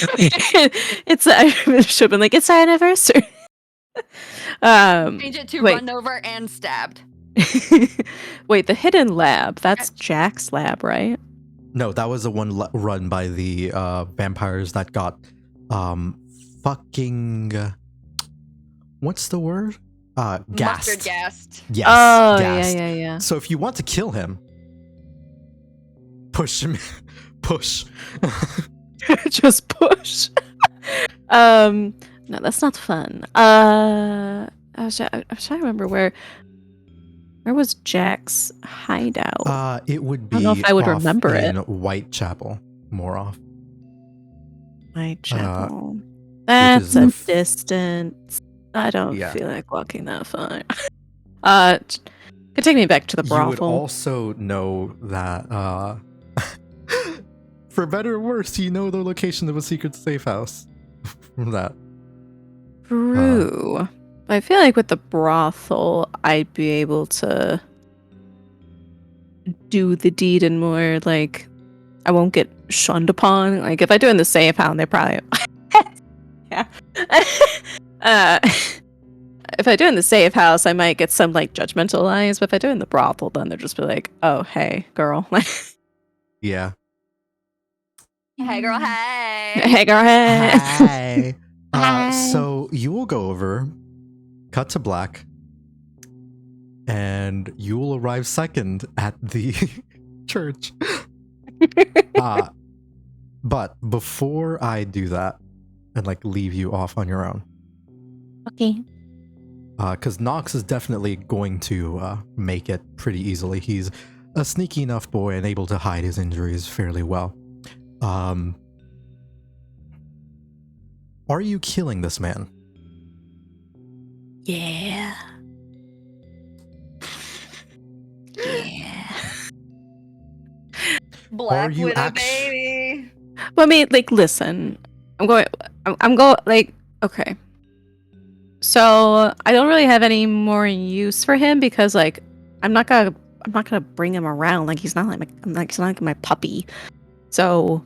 It's I should have been like it's our anniversary. Change it to wait. run over and stabbed. Wait, the hidden lab. That's Jack's lab, right? No, that was the one run by the vampires that got fucking what's the word? Gassed. Mustard gassed. Yes. Oh, gassed. yeah. So if you want to kill him, push him. Push. Just push. No, that's not fun. I was trying to remember where was Jack's hideout? It would be. I don't know if I would off remember in it. Whitechapel, more off. Whitechapel. That's a the distance. I don't Yeah. feel like walking that far. Could take me back to the You would brothel. also know that, for better or worse, you know the location of a secret safe house from that. True. I feel like with the brothel, I'd be able to do the deed and more like I won't get shunned upon. Like if I do it in the safe house, they probably yeah. uh, if I do it in the safe house, I might get some like judgmental eyes. But if I do it in the brothel, then they'll just be like, "Oh, hey, girl." Yeah. Hey, girl. Hey. Hey, girl. Hey. Hi. Hi. So you will go over, cut to black, and you will arrive second at the church. But before I do that and like leave you off on your own, Okay. because Nox is definitely going to make it pretty easily. He's a sneaky enough boy and able to hide his injuries fairly well. Are you killing this man? Yeah. Yeah. Black you Widow, act- baby. Well, I mean, like, listen, I'm going, like, okay. So I don't really have any more use for him because, like, I'm not gonna bring him around. Like, he's not like my puppy. So,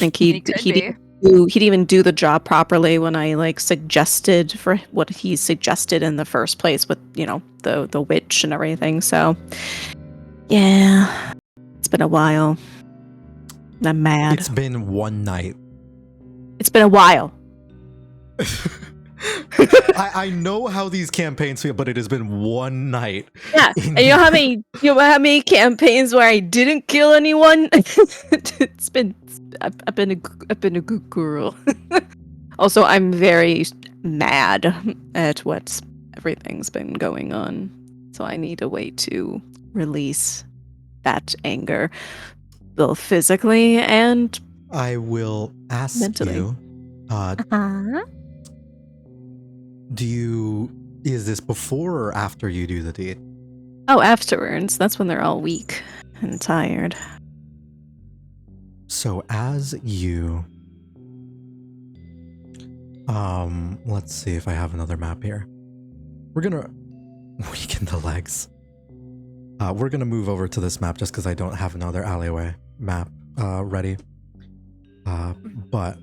like, He could be. he'd even do the job properly when I like suggested for what he suggested in the first place with the witch and everything. So, yeah, it's been a while. I'm mad. It's been one night. It's been a while. I know how these campaigns feel, but it has been one night. Yeah, and you know how many campaigns where I didn't kill anyone? I've been a good girl. Also, I'm very mad at what everything's been going on, so I need a way to release that anger, both physically and I will ask mentally. you, Uh-huh. is this before or after you do the deed? Oh, afterwards. That's when they're all weak and tired. So as you, let's see if I have another map here. We're gonna weaken the legs. We're gonna move over to this map just because I don't have another alleyway map ready. But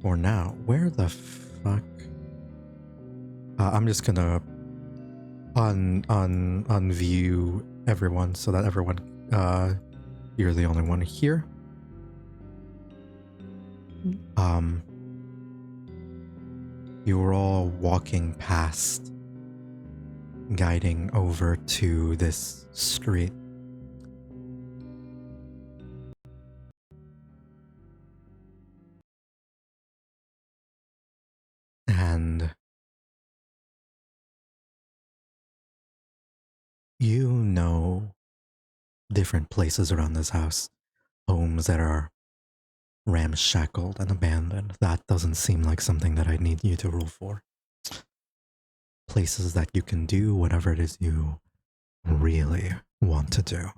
for now, where the fuck? I'm just gonna unview everyone so that everyone, you're the only one here. You were all walking past, guiding over to this street. And you know different places around this house, homes that are ramshackled and abandoned. That doesn't seem like something that I need you to rule for. Places that you can do whatever it is you really want to do.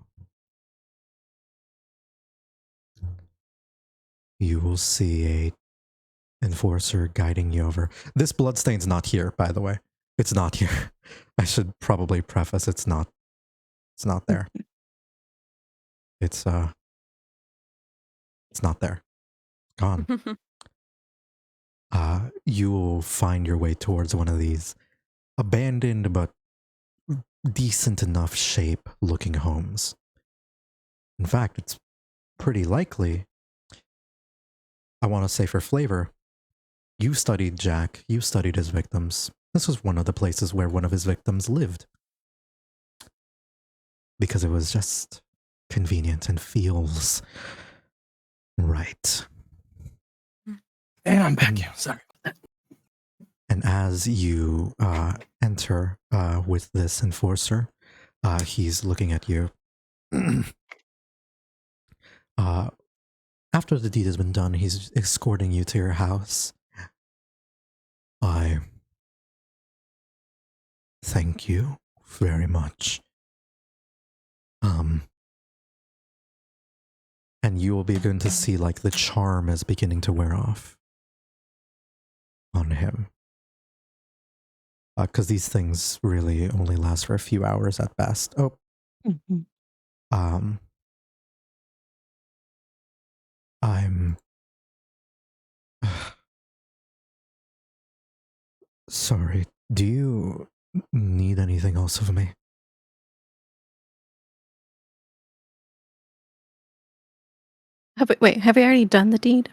You will see a enforcer guiding you over. This bloodstain's not here, by the way. It's not here. I should probably preface it's not there. It's not there. Gone. You will find your way towards one of these abandoned but decent enough shape looking homes. In fact, it's pretty likely, I want to say for flavor, you studied Jack, you studied his victims. This was one of the places where one of his victims lived. Because it was just convenient and feels right. And I'm back. Yeah, sorry. And as you enter with this enforcer, he's looking at you. After the deed has been done, he's escorting you to your house. I thank you very much. And you will begin to see like the charm is beginning to wear off. on him. Because these things really only last for a few hours at best. Oh. Mhm. I'm sorry. Do you need anything else of me? Have we already done the deed?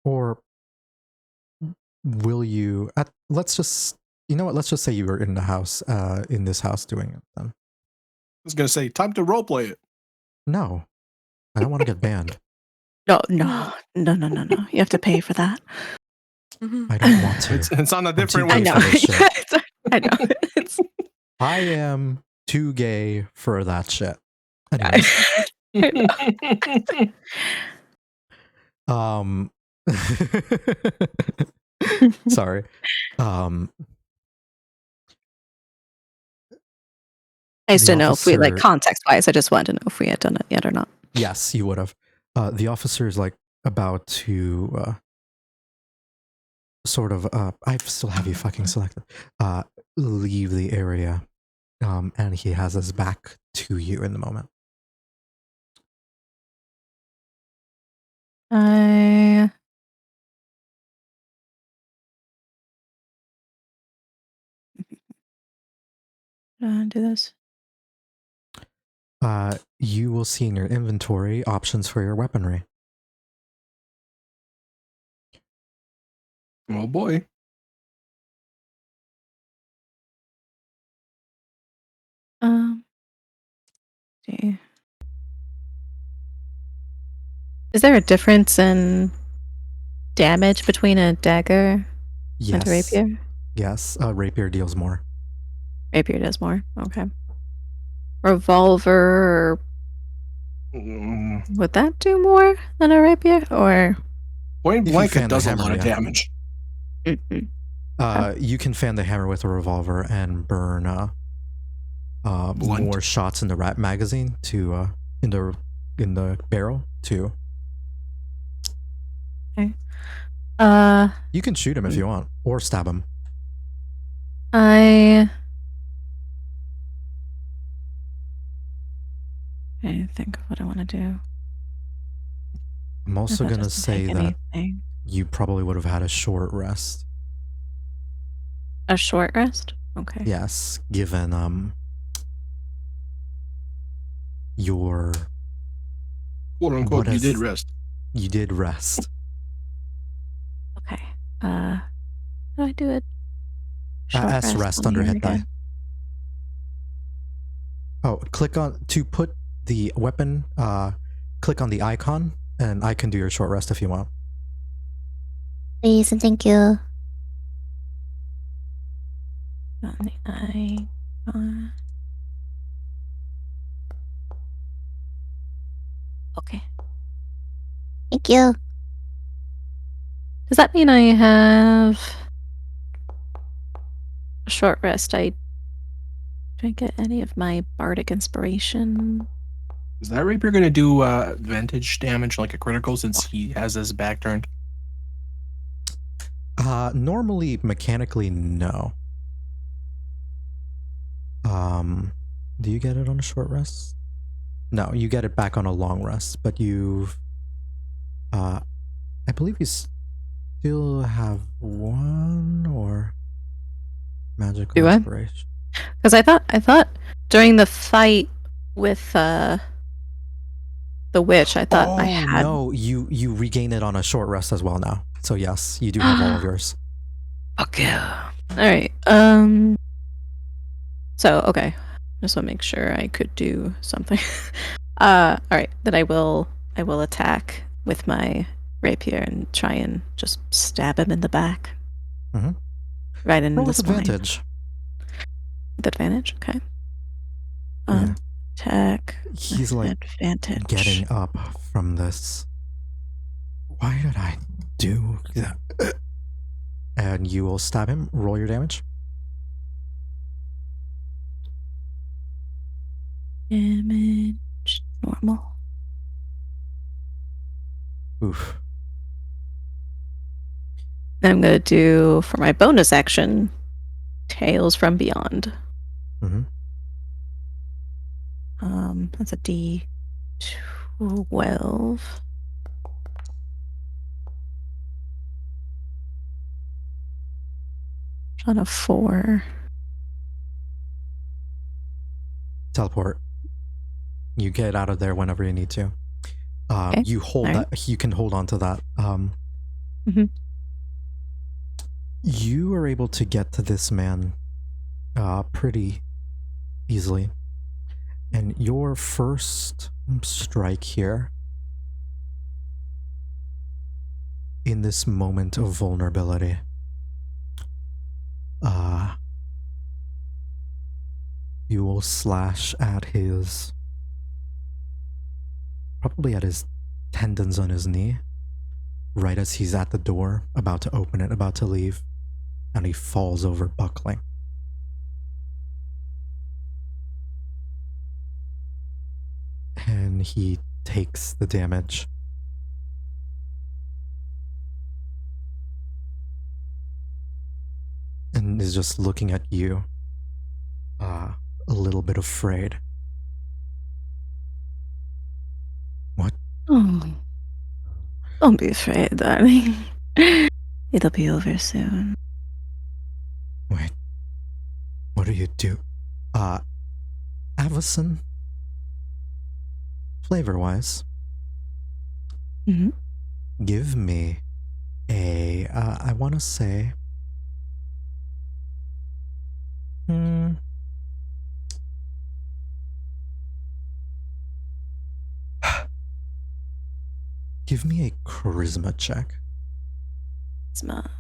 Or will you let's just, you know what, let's just say you were in the house, in this house doing it then. I was gonna say, time to roleplay it. No. I don't want to get banned. No. You have to pay for that. I don't want to. It's on a I'm too different gay I know. for this shit. I know. It's, I am too gay for that shit. Anyways, I know. sorry. I just The didn't know if we, like, officer- context-wise, I just wanted to know if we had done it yet or not. Yes, you would have. The officer is like about to sort of I still have you fucking selected. Leave the area. And he has his back to you in the moment. I do this. You will see in your inventory options for your weaponry. Oh boy. See. Is there a difference in damage between a dagger and a Yes. rapier? Yes, rapier deals more. Rapier does more. Okay. Revolver, would that do more than a rapier? Or Point You can blank, fan it the does a hammer, lot of yeah. damage. You can fan the hammer with a revolver and burn more shots in the rat magazine to in the barrel too. Okay. You can shoot him if you want, or stab him. I think of what I want to do. I'm also If that gonna doesn't say take that anything. you probably would have had a short rest. A short rest? Okay. Yes, given your Quote unquote, you did rest. You did rest. Okay. How do I do it? Short S rest on under here hit die. again. Oh, click on to put the weapon. Click on the icon, and I can do your short rest if you want. Please and thank you. On the icon. Okay. Thank you. Does that mean I have a short rest? I didn't get any of my bardic inspiration. Is that rapier gonna do advantage damage like a critical since he has his back turned? Normally, mechanically, no. Do you get it on a short rest? No, you get it back on a long rest, but you've, I believe you still have one or magical Do I? inspiration. Because I thought during the fight with the witch, I thought I had. No, you regain it on a short rest as well now. So yes, you do have all of yours. Fuck yeah. All right. So okay, just want to make sure I could do something. All right. Then I will attack with my rapier and try and just stab him in the back. Mhm. Right in Roll the with spine. advantage. With advantage. Okay. Yeah. Attack. He's with like advantage. getting up from this. Why did I do that? And you will stab him. Roll your damage. Damage normal. Oof. I'm going to do, for my bonus action, Tales from Beyond. Mhm. That's a D12. On a 4. Teleport. You get out of there whenever you need to. Okay. You hold Alright. that. You can hold on to that. Mhm. You are able to get to this man pretty easily. And your first strike here, in this moment of vulnerability, you will slash at his, probably at his tendons on his knee, right as he's at the door, about to open it, about to leave, and he falls over buckling. And he takes the damage. And is just looking at you, a little bit afraid. What? Oh. Don't be afraid, darling. It'll be over soon. Wait. What do you do? Avacyn, flavor-wise, Mhm. give me a, I want to say, give me a charisma check. Smart.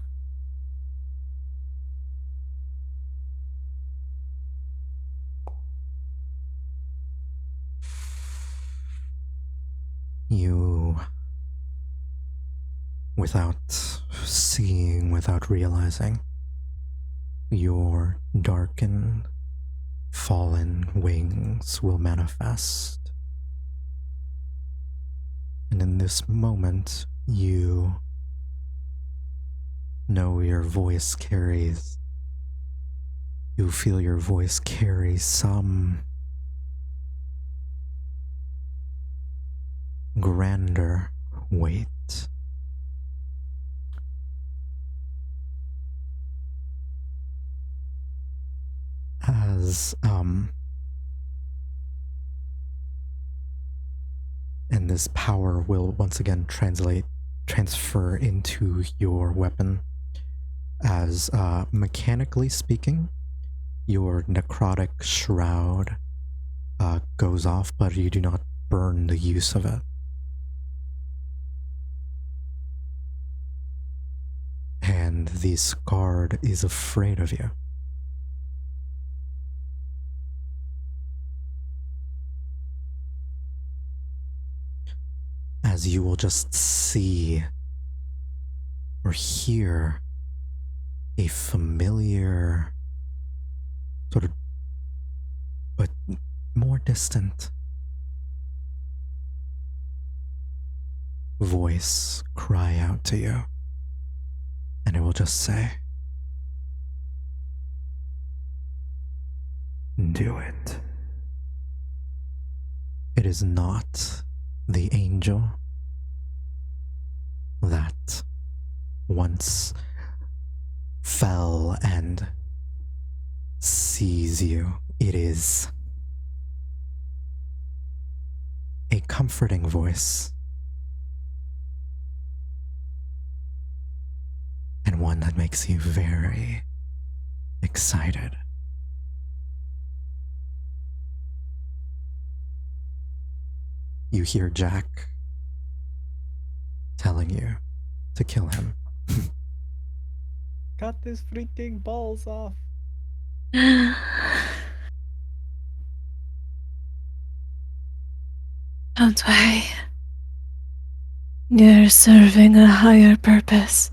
You, without seeing, without realizing, your darkened, fallen wings will manifest. And in this moment, you know your voice carries, you feel your voice carry some grander weight. As, and this power will once again transfer into your weapon. As, mechanically speaking, your necrotic shroud goes off, but you do not burn the use of it. And the Scarred is afraid of you. As you will just see or hear a familiar, sort of, but more distant voice cry out to you. And it will just say, "Do it." It is not the angel that once fell and sees you. It is a comforting voice, and one that makes you very excited. You hear Jack telling you to kill him. Cut his freaking balls off. Don't worry. You're serving a higher purpose.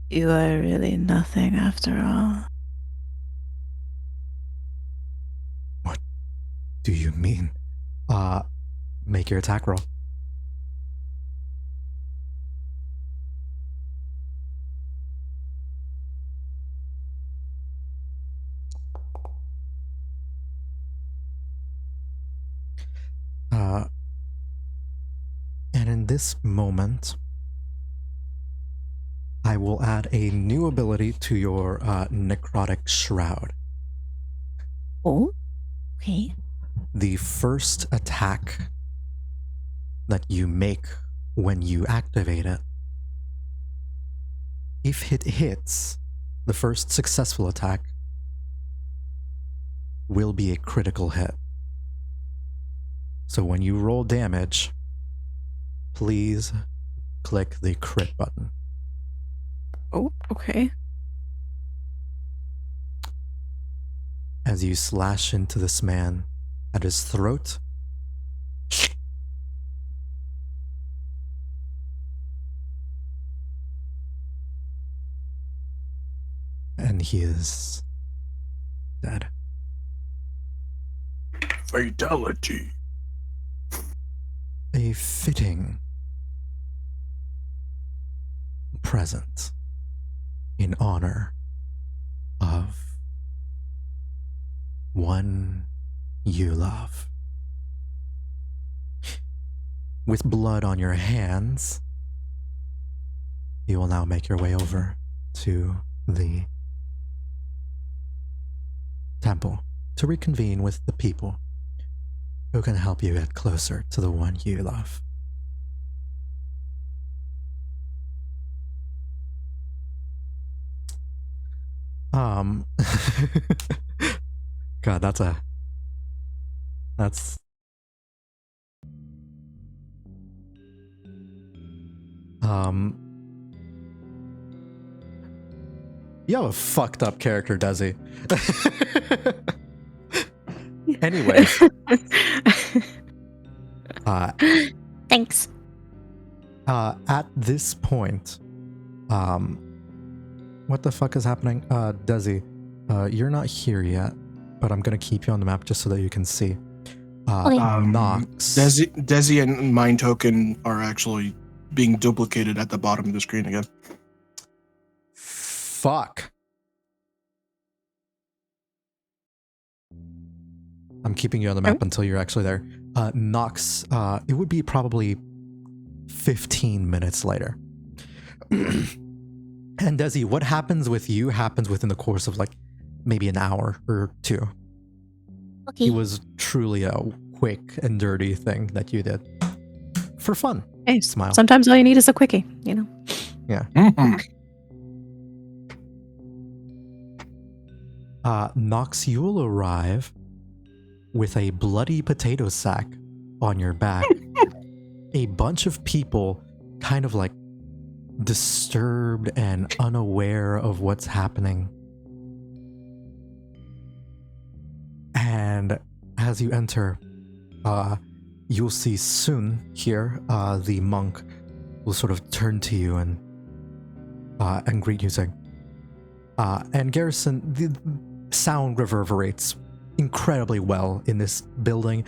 You are really nothing after all. What do you mean? Make your attack roll. And in this moment, I will add a new ability to your Necrotic Shroud. Oh, okay. The first attack that you make when you activate it, if it hits, the first successful attack will be a critical hit. So when you roll damage, please click the crit button. Oh, okay. As you slash into this man at his throat, and he is dead. Fatality. A fitting present in honor of one you love. With blood on your hands, you will now make your way over to the temple to reconvene with the people who can help you get closer to the one you love. God, that's you have a fucked up character, Desi. Anyways. Thanks. At this point, what the fuck is happening? Desi, you're not here yet, but I'm gonna keep you on the map just so that you can see. Okay. Nox. Desi and Mind Token are actually being duplicated at the bottom of the screen again. Fuck. I'm keeping you on the map until you're actually there. Nox, it would be probably 15 minutes later. And Desi, what happens with you happens within the course of like maybe an hour or two. Okay. It was truly a quick and dirty thing that you did. For fun. Hey, Smile. sometimes all you need is a quickie, you know? Yeah. Nox, you will arrive with a bloody potato sack on your back. A bunch of people kind of like disturbed and unaware of what's happening. And as you enter, you'll see Sun here, the monk, will sort of turn to you and greet you, saying, and Garrison, the sound reverberates incredibly well in this building.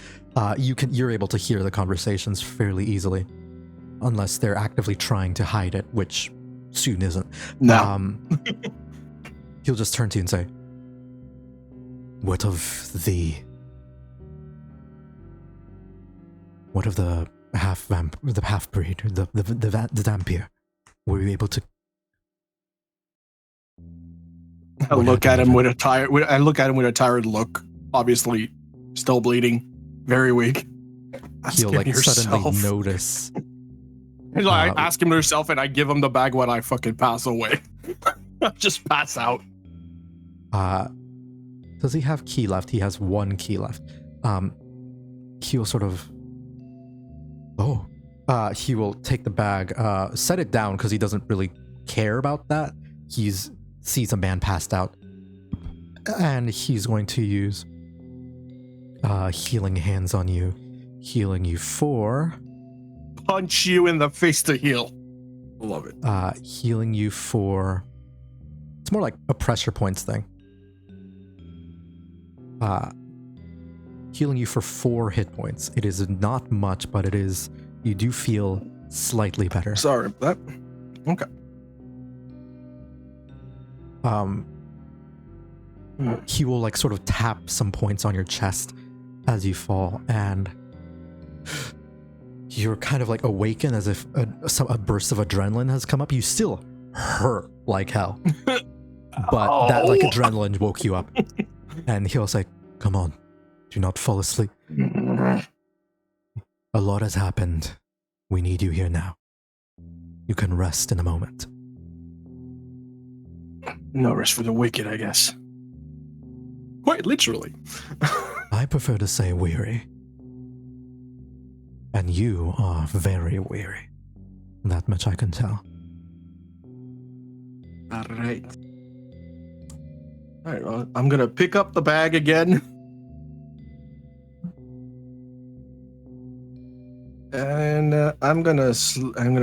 You're able to hear the conversations fairly easily, unless they're actively trying to hide it, which Sun isn't. No. He'll just turn to you and say, What of the half breed, the vampire? Were you able to? I look at him with a tired look. Obviously, still bleeding, very weak. He'll like suddenly notice. I ask him yourself, and I give him the bag when I fucking pass away. Just pass out. Does he have key left? He has one key left. He'll sort of. He will take the bag, set it down because he doesn't really care about that. He sees a man passed out, and he's going to use healing hands on you, healing you for. Punch you in the face to heal. Love it. Healing you for. It's more like a pressure points thing. healing you for 4 hit points. It is not much, but it is. You do feel slightly better. Sorry about that. Okay. He will like sort of tap some points on your chest as you fall, and you're kind of like awakened as if a burst of adrenaline has come up. You still hurt like hell, but that like adrenaline woke you up, and he'll say, "Come on, do not fall asleep. A lot has happened. We need you here now. You can rest in a moment." No rest for the wicked, I guess. Quite literally. I prefer to say weary. And you are very weary. That much I can tell. All right. All right, well, I'm going to pick up the bag again. And I'm going to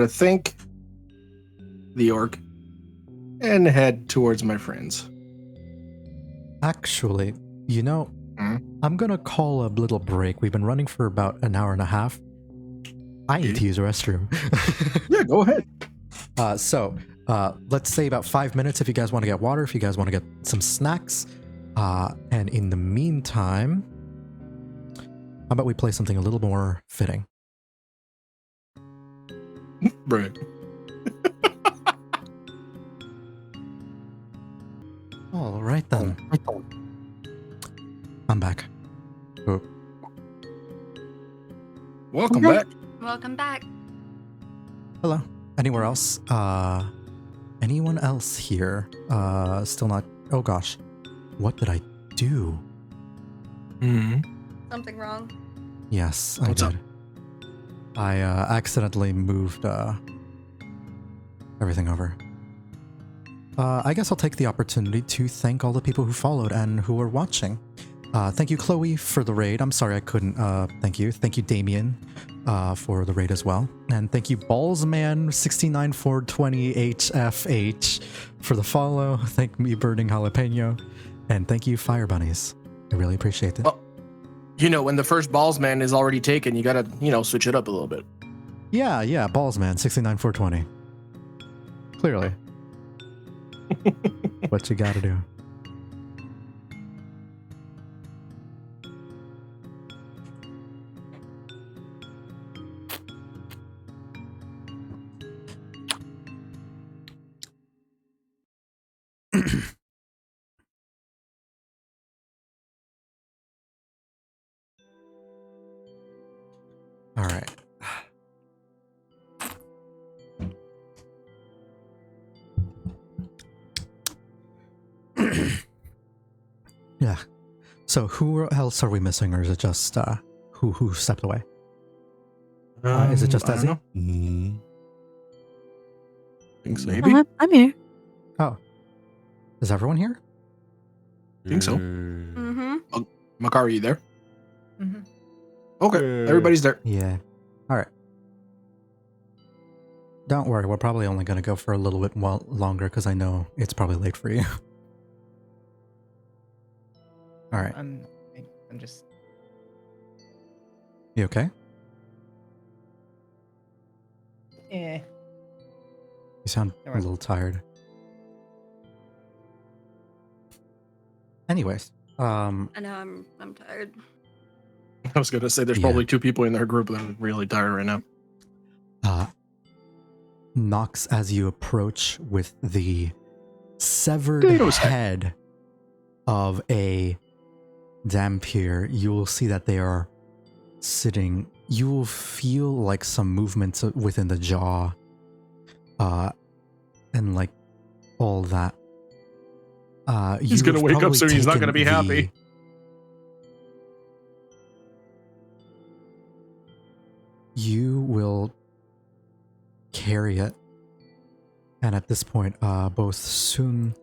thank the orc and head towards my friends. Actually, you know, I'm gonna call a little break. We've been running for about an hour and a half. I need to use a restroom. Yeah, go ahead. So, let's say about 5 minutes if you guys want to get water, if you guys want to get some snacks. And in the meantime, how about we play something a little more fitting? Right. All right then. I'm back. Oh. Welcome back. Welcome back. Hello. Anywhere else? Anyone else here? Still not. Oh gosh. What did I do? Something wrong. Yes, What's I up? did. I accidentally moved everything over. I guess I'll take the opportunity to thank all the people who followed and who are watching. Thank you, Chloe, for the raid. I'm sorry I couldn't thank you. Thank you, Damien, for the raid as well. And thank you, Ballsman69420HFH, for the follow. Thank me, Burning Jalapeno. And thank you, Fire Bunnies. I really appreciate it. Oh, you know, when the first balls man is already taken, you gotta, switch it up a little bit. Yeah, Ballsman69420. Clearly. What you gotta do. All right. Yeah. So who else are we missing, or is it just who stepped away? Is it just I don't Desi? know. Think so. Maybe. Oh, I'm here. Oh. Is everyone here? Think so. Mm-hmm. Makari, you there? Mhm. Okay, everybody's there. Yeah. All right. Don't worry, we're probably only going to go for a little bit longer because I know it's probably late for you. All right. I'm just. You okay? Yeah. You sound a Alright. little tired. Anyways, I know I'm tired. I was gonna say there's Yeah. probably 2 people in their group that are really tired right now. Nox, as you approach with the severed Potatoes. head of a Dhampir, you will see that they are sitting. You will feel like some movements within the jaw, and like all that. He's gonna wake up soon. He's not gonna be happy. You will carry it, and at this point, both Sun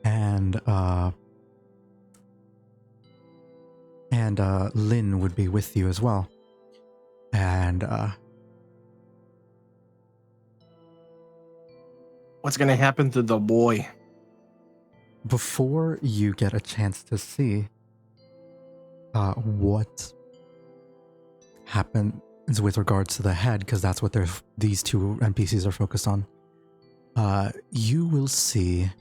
and Lin would be with you as well. And What's gonna happen to the boy? before you get a chance to see, what happens with regards to the head, because that's what these two NPCs are focused on. You will see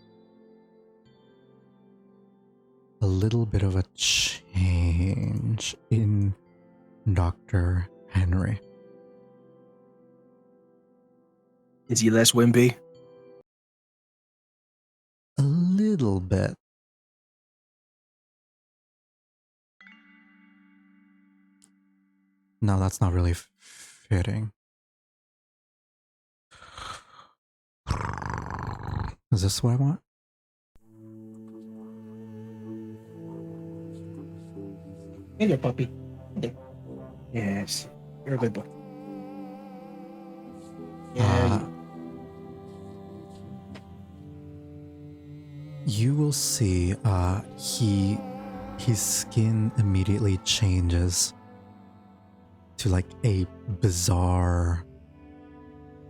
a little bit of a change in Dr. Henry. Is he less wimpy? A little bit. No, that's not really fitting. Is this what I want? Hello, puppy. Yes, you're a good boy. Yeah. You will see his skin immediately changes to like a bizarre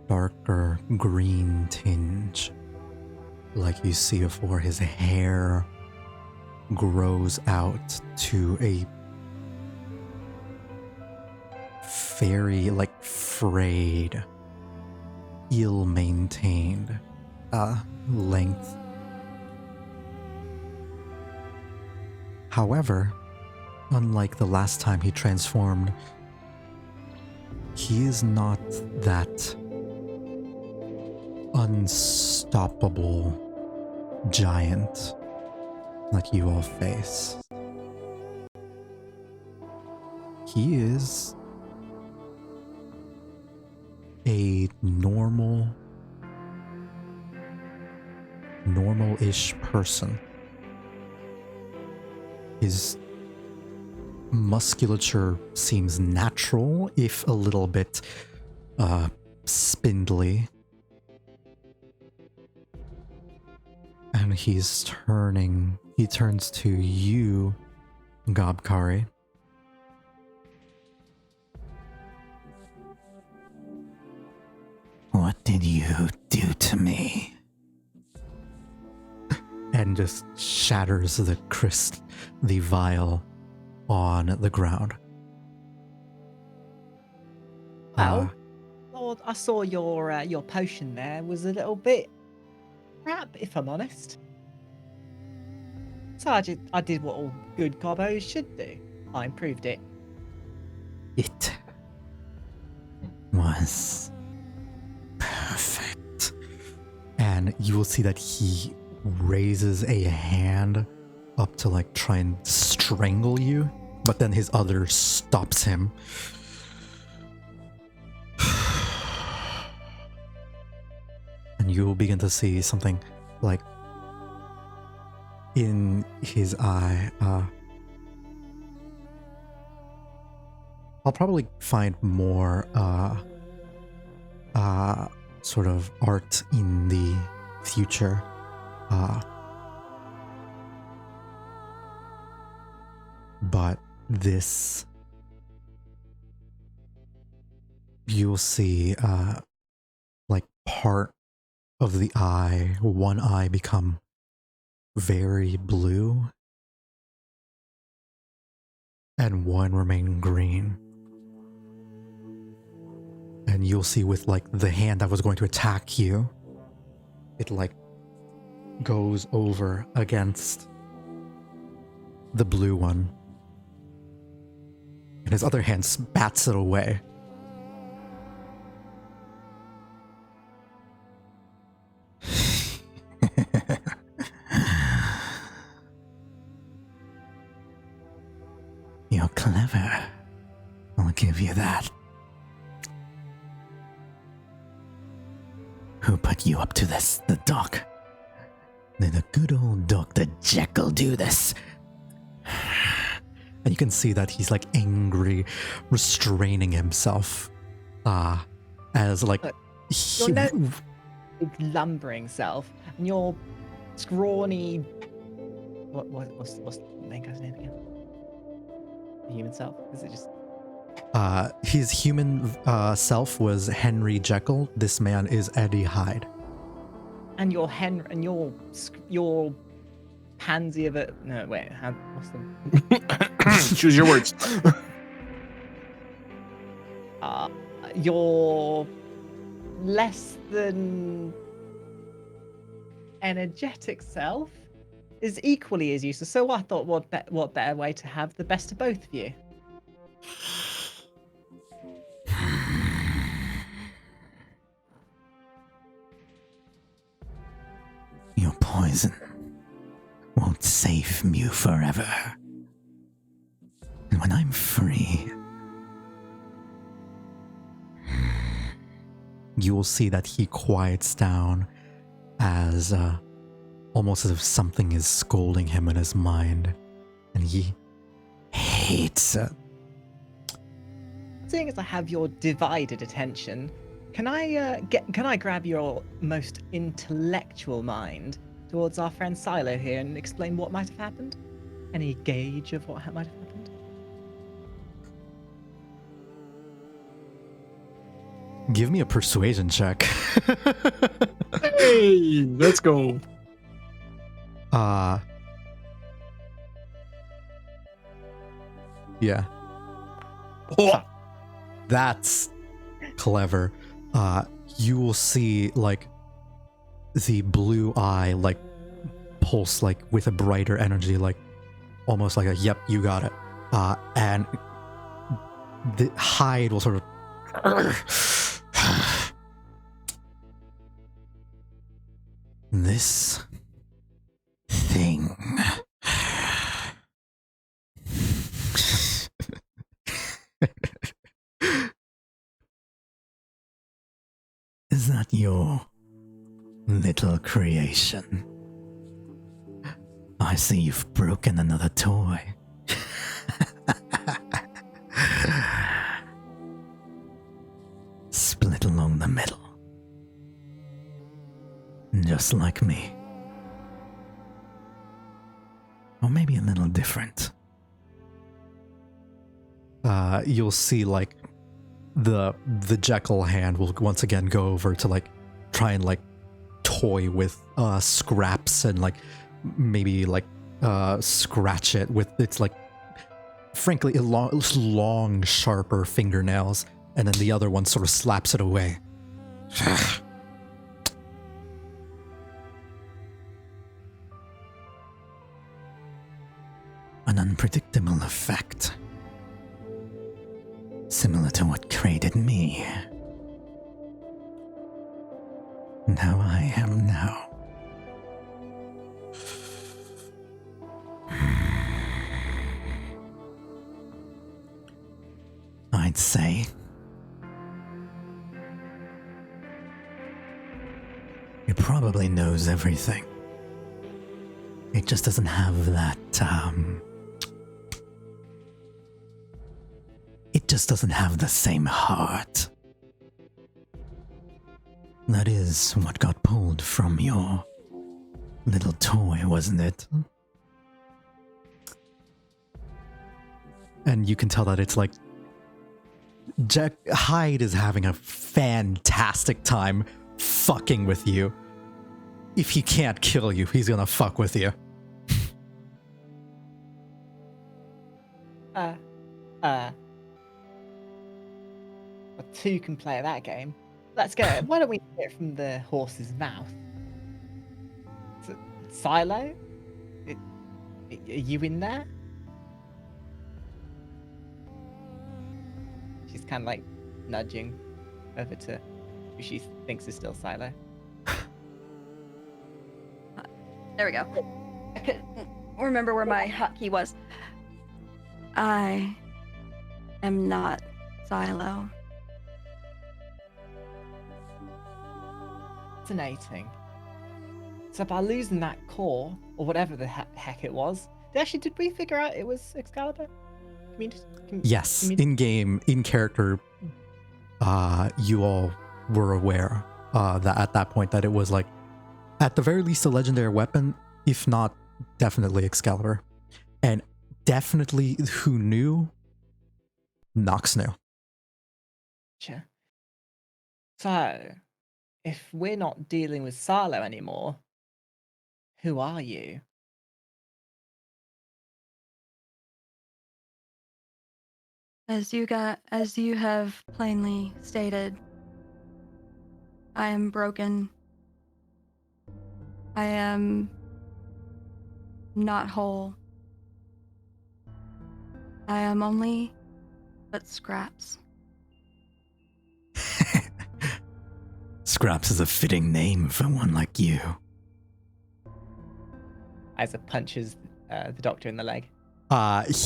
darker green tinge like you see before. His hair grows out to a very like frayed, ill-maintained length. However, unlike the last time he transformed, he is not that unstoppable giant like you all face. He is a normal-ish person. His musculature seems natural, if a little bit spindly. And he turns to you, Gobkari. What did you do to me? And just shatters the vial on the ground. Well, Lord, I saw your potion there was a little bit crap, if I'm honest. So I did what all good gobos should do. I improved it. It was perfect. And you will see that he raises a hand up to like try and strangle you, but then his other stops him. And you will begin to see something like in his eye. I'll probably find more sort of art in the future. But this, you'll see like part of the eye, one eye become very blue and one remain green. And you'll see with like the hand that was going to attack you, it like goes over against the blue one. And his other hand bats it away. You're clever. I'll give you that. Who put you up to this? The doc? Did the good old Dr. Jekyll do this? And you can see that he's like angry, restraining himself. As like Your big lumbering self and your scrawny what's the main guy's name again? The human self? Is it just his human self was Henry Jekyll. This man is Eddie Hyde. and your your pansy of it? No, wait. What's the Choose your words. Your less than energetic self is equally as useful. So I thought, what better way to have the best of both of you? Your poison won't save you forever. And when I'm free, you will see that he quiets down as almost as if something is scolding him in his mind, and he hates it. Seeing as I have your divided attention, can I grab your most intellectual mind towards our friend Silo here and explain what might have happened? Any gauge of what might have happened? Give me a persuasion check. Hey, let's go. Yeah. Oh, That's clever. You will see like the blue eye like pulse like with a brighter energy, like almost like a yep, you got it. And the hide will sort of this thing is that your little creation? I see you've broken another toy. Split along the middle. Just like me. Or maybe a little different. you'll see like the Jekyll hand will once again go over to like try and like toy with scraps and like maybe like scratch it with its like frankly long sharper fingernails, and then the other one sort of slaps it away. An unpredictable effect. Similar to what created me. Now I am now. I'd say it probably knows everything. It just doesn't have that, it just doesn't have the same heart. That is what got pulled from your little toy, wasn't it? And you can tell that it's like Hyde is having a fantastic time fucking with you. If he can't kill you, he's gonna fuck with you. Well, two can play that game. Let's go. Why don't we hear it from the horse's mouth? Silo? Are you in there? She's kind of like nudging over to who she thinks is still Silo. There we go. I couldn't remember where my hotkey was. I am not Silo. Fascinating. So by losing that core, or whatever the heck it was, did we figure out it was Excalibur? Yes, in game, in character, you all were aware that at that point that it was like, at the very least, a legendary weapon, if not definitely Excalibur. And definitely who knew? Nox knew. Sure. So, if we're not dealing with Silo anymore, who are you? As you have plainly stated, I am broken. I am not whole. I am only but scraps. Scraps is a fitting name for one like you. Isa punches the doctor in the leg.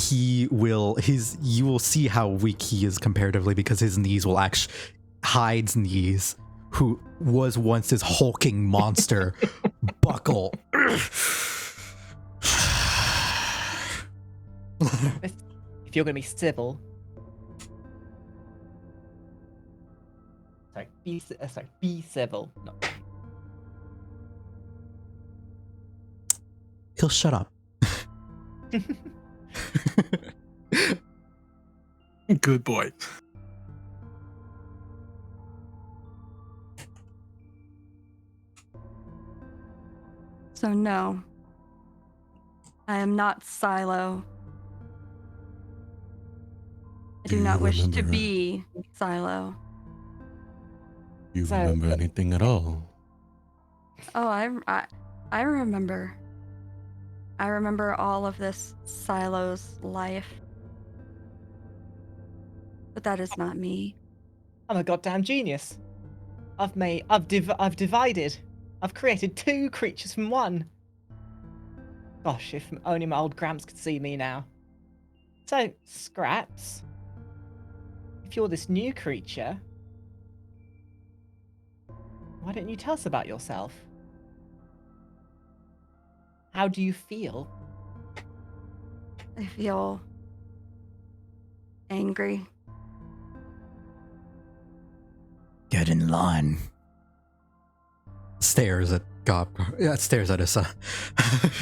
You will see how weak he is comparatively because his knees will actually Hyde's knees, who was once this hulking monster, buckle. If you're gonna be civil, be civil. No. He'll shut up. Good boy. So no, I am not Silo. I do Do not you wish to remember- be Silo. Do you So- remember anything at all? Oh, I remember. I remember all of this Silo's life. But that is not me. I'm a goddamn genius. I've divided. I've created 2 creatures from 1. Gosh, if only my old Gramps could see me now. So, Scraps, if you're this new creature, why don't you tell us about yourself? How do you feel? I feel angry. Get in line. Stares at Gob. Yeah, stares at Issa.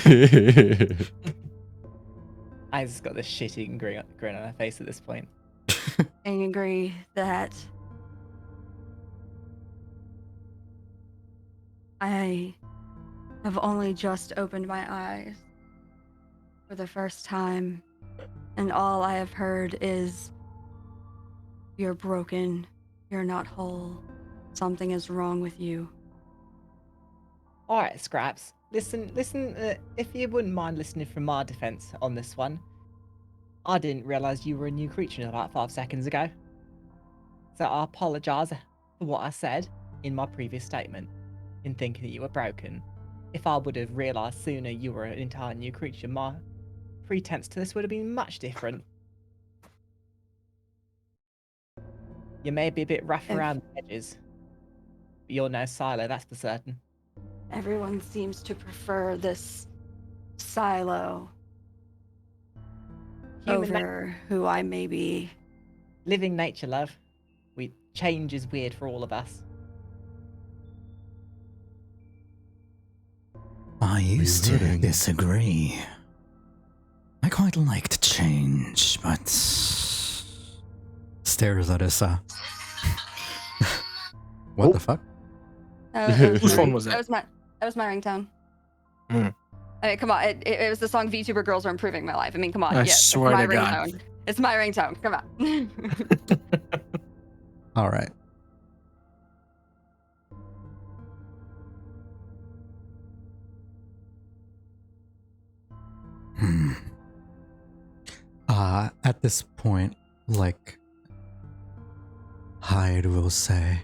Isa's got this shitty grin on her face at this point. Angry that I have only just opened my eyes for the first time, and all I have heard is, "You're broken. You're not whole. Something is wrong with you." All right, Scraps. Listen. If you wouldn't mind listening from my defense on this one, I didn't realize you were a new creature until about 5 seconds ago. So I apologize for what I said in my previous statement, in thinking that you were broken. If I would have realized sooner you were an entire new creature, my pretense to this would have been much different. You may be a bit rough If- around the edges, but you're no Silo, that's for certain. Everyone seems to prefer this Silo Human na- over who I may be. living nature, love. Change is weird for all of us. I used to hurting? disagree. I quite liked change, but Stares at Issa. What the fuck? Whose phone was that? That was my ringtone. Hmm. I mean, come on. It was the song VTuber Girls Are Improving My Life. I mean, come on. I Yeah, swear it's my to God. ringtone. It's my ringtone. Come on. All right. At this point, like Hyde will say,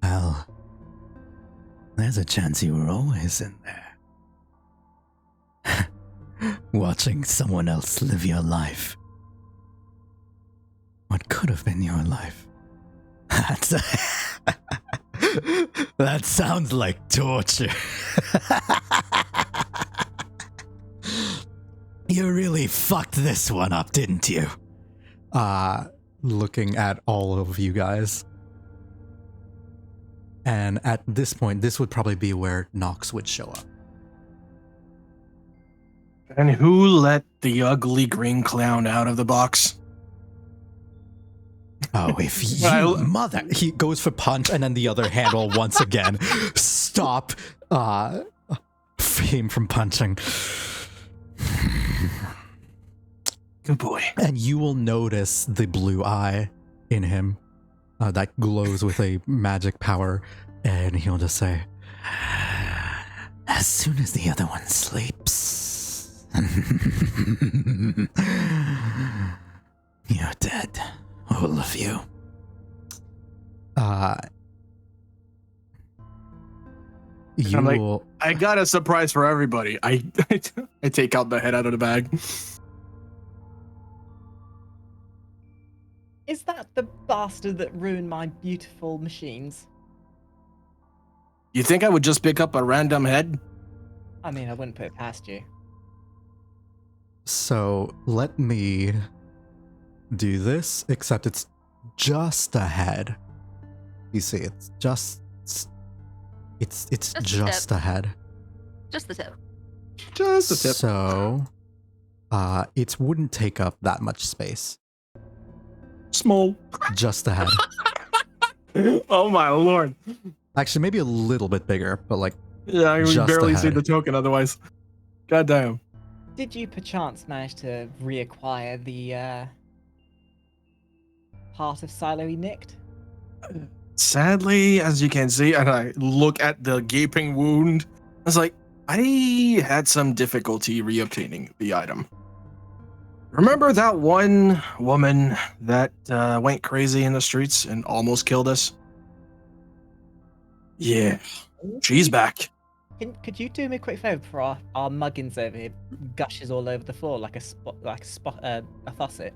well, there's a chance you were always in there. Watching someone else live your life. What could have been your life? That sounds like torture. You really fucked this one up, didn't you? looking at all of you guys. And at this point, this would probably be where Nox would show up. And who let the ugly green clown out of the box? Oh, if you Well, mother... He goes for punch, and then the other hand will once again stop him from punching. Good boy. And you will notice the blue eye in him that glows with a magic power. And he'll just say, as soon as the other one sleeps, you're dead. All of you. You I'm like, will... I got a surprise for everybody. I take out the head out of the bag. Is that the bastard that ruined my beautiful machines? You think I would just pick up a random head? I mean, I wouldn't put it past you. So let me do this, except it's just a head. You see, it's just Just a a head. Just the tip. Just a tip. So it wouldn't take up that much space. Small. Just a head. Oh my lord. Actually, maybe a little bit bigger, but like Yeah, we just barely a see head. the token otherwise. God damn. Did you perchance manage to reacquire the part of Silo he nicked? Sadly, as you can see, and I look at the gaping wound, I was like, I had some difficulty reobtaining the item. Remember that one woman that went crazy in the streets and almost killed us? Yeah, she's back. Could you do me a quick favor before our muggins over here gushes all over the floor like a faucet?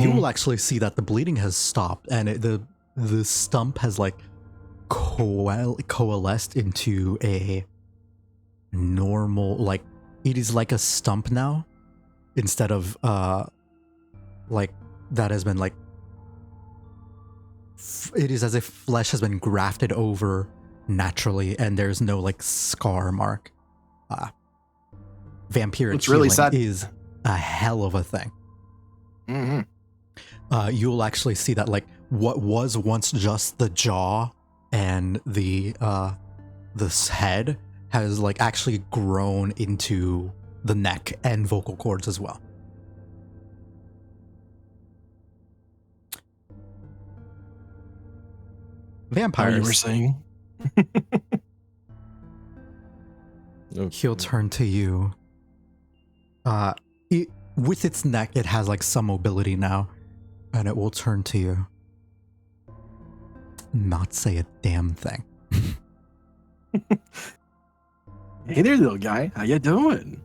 You will actually see that the bleeding has stopped, and the stump has like coalesced into a normal, like it is like a stump now, instead of like that has been like it is as if flesh has been grafted over naturally, and there's no like scar mark. Vampiric It's really healing sad. is a hell of a thing. Mm-hmm. You'll actually see that like what was once just the jaw and this head has like actually grown into the neck and vocal cords as well. Vampires. You were saying? He'll turn to you. With its neck, it has like some mobility now, and it will turn to you. Not say a damn thing. Hey there, little guy. How you doing?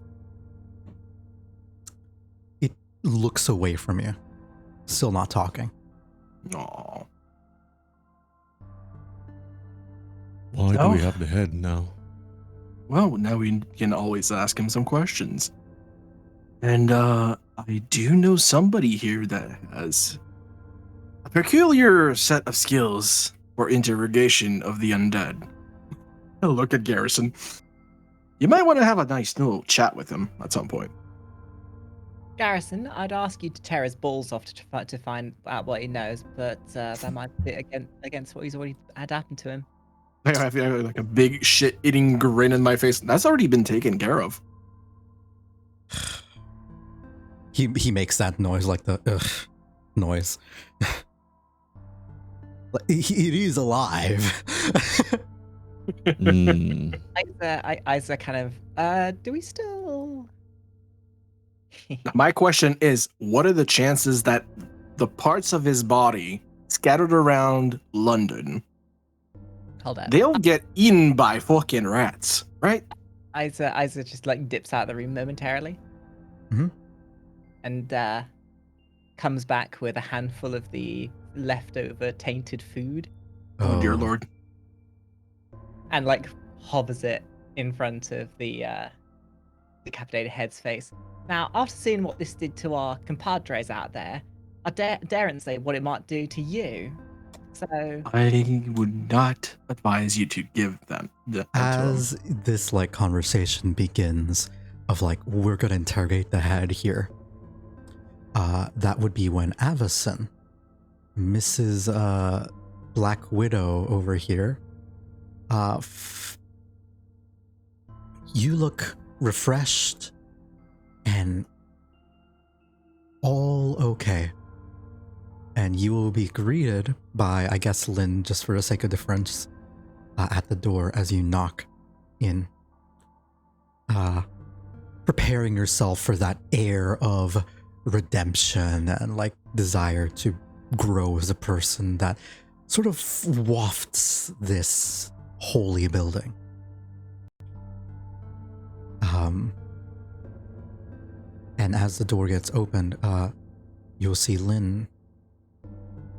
It looks away from you, still not talking. Aw. Why do Oh. we have the head now? Well, now we can always ask him some questions. And I do know somebody here that has a peculiar set of skills for interrogation of the undead. Oh, look at Garrison. You might want to have a nice little chat with him at some point. Garrison, I'd ask you to tear his balls off to find out what he knows, but that might be against what he's already had happened to him. I have like a big shit-eating grin in my face. That's already been taken care of. He makes that noise, like the ugh noise. It is alive. Mm. Isa kind of, do we still? My question is, what are the chances that the parts of his body scattered around London, Hold on. they'll get eaten by fucking rats, right? Isa just like dips out of the room momentarily. Mhm. And comes back with a handful of the leftover tainted food Oh, dear lord. and like hovers it in front of the decapitated head's face. Now, after seeing what this did to our compadres out there, I daren't say what it might do to you. So I would not advise you to give them the As this like conversation begins of like, we're gonna interrogate the head here, that would be when Avacyn, Mrs. Black Widow over here, you look refreshed and all okay. And you will be greeted by, I guess, Lynn, just for the sake of difference, at the door as you knock in. Preparing yourself for that air of redemption and like desire to grow as a person that sort of wafts this holy building. And as the door gets opened, you'll see Lynn.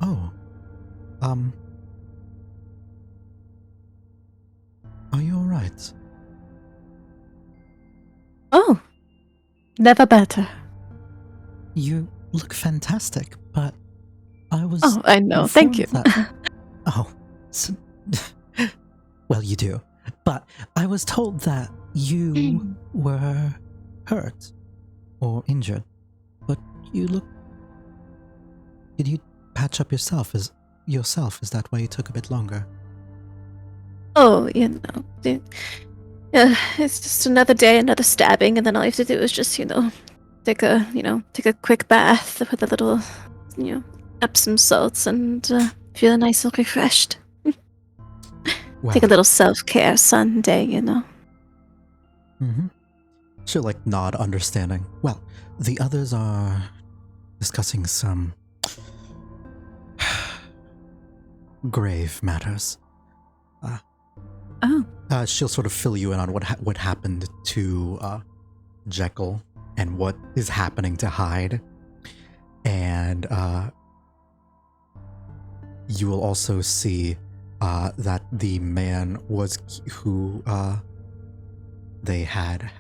Oh, are you alright? Oh, never better. You look fantastic, but I was. Oh, I know. Thank you. informed that- so, well, you do. But I was told that you were hurt or injured. But you look. Did you patch up yourself? Is that why you took a bit longer? Oh, it's just another day, another stabbing, and then all you have to do is just, take a quick bath with a little, Epsom salts and feel nice and refreshed. Well, Take a little self-care Sunday, Mm-hmm. She'll like nod, understanding. Well, the others are discussing some grave matters. She'll sort of fill you in on what happened to Jekyll and what is happening to Hyde, and you will also see that the man who they had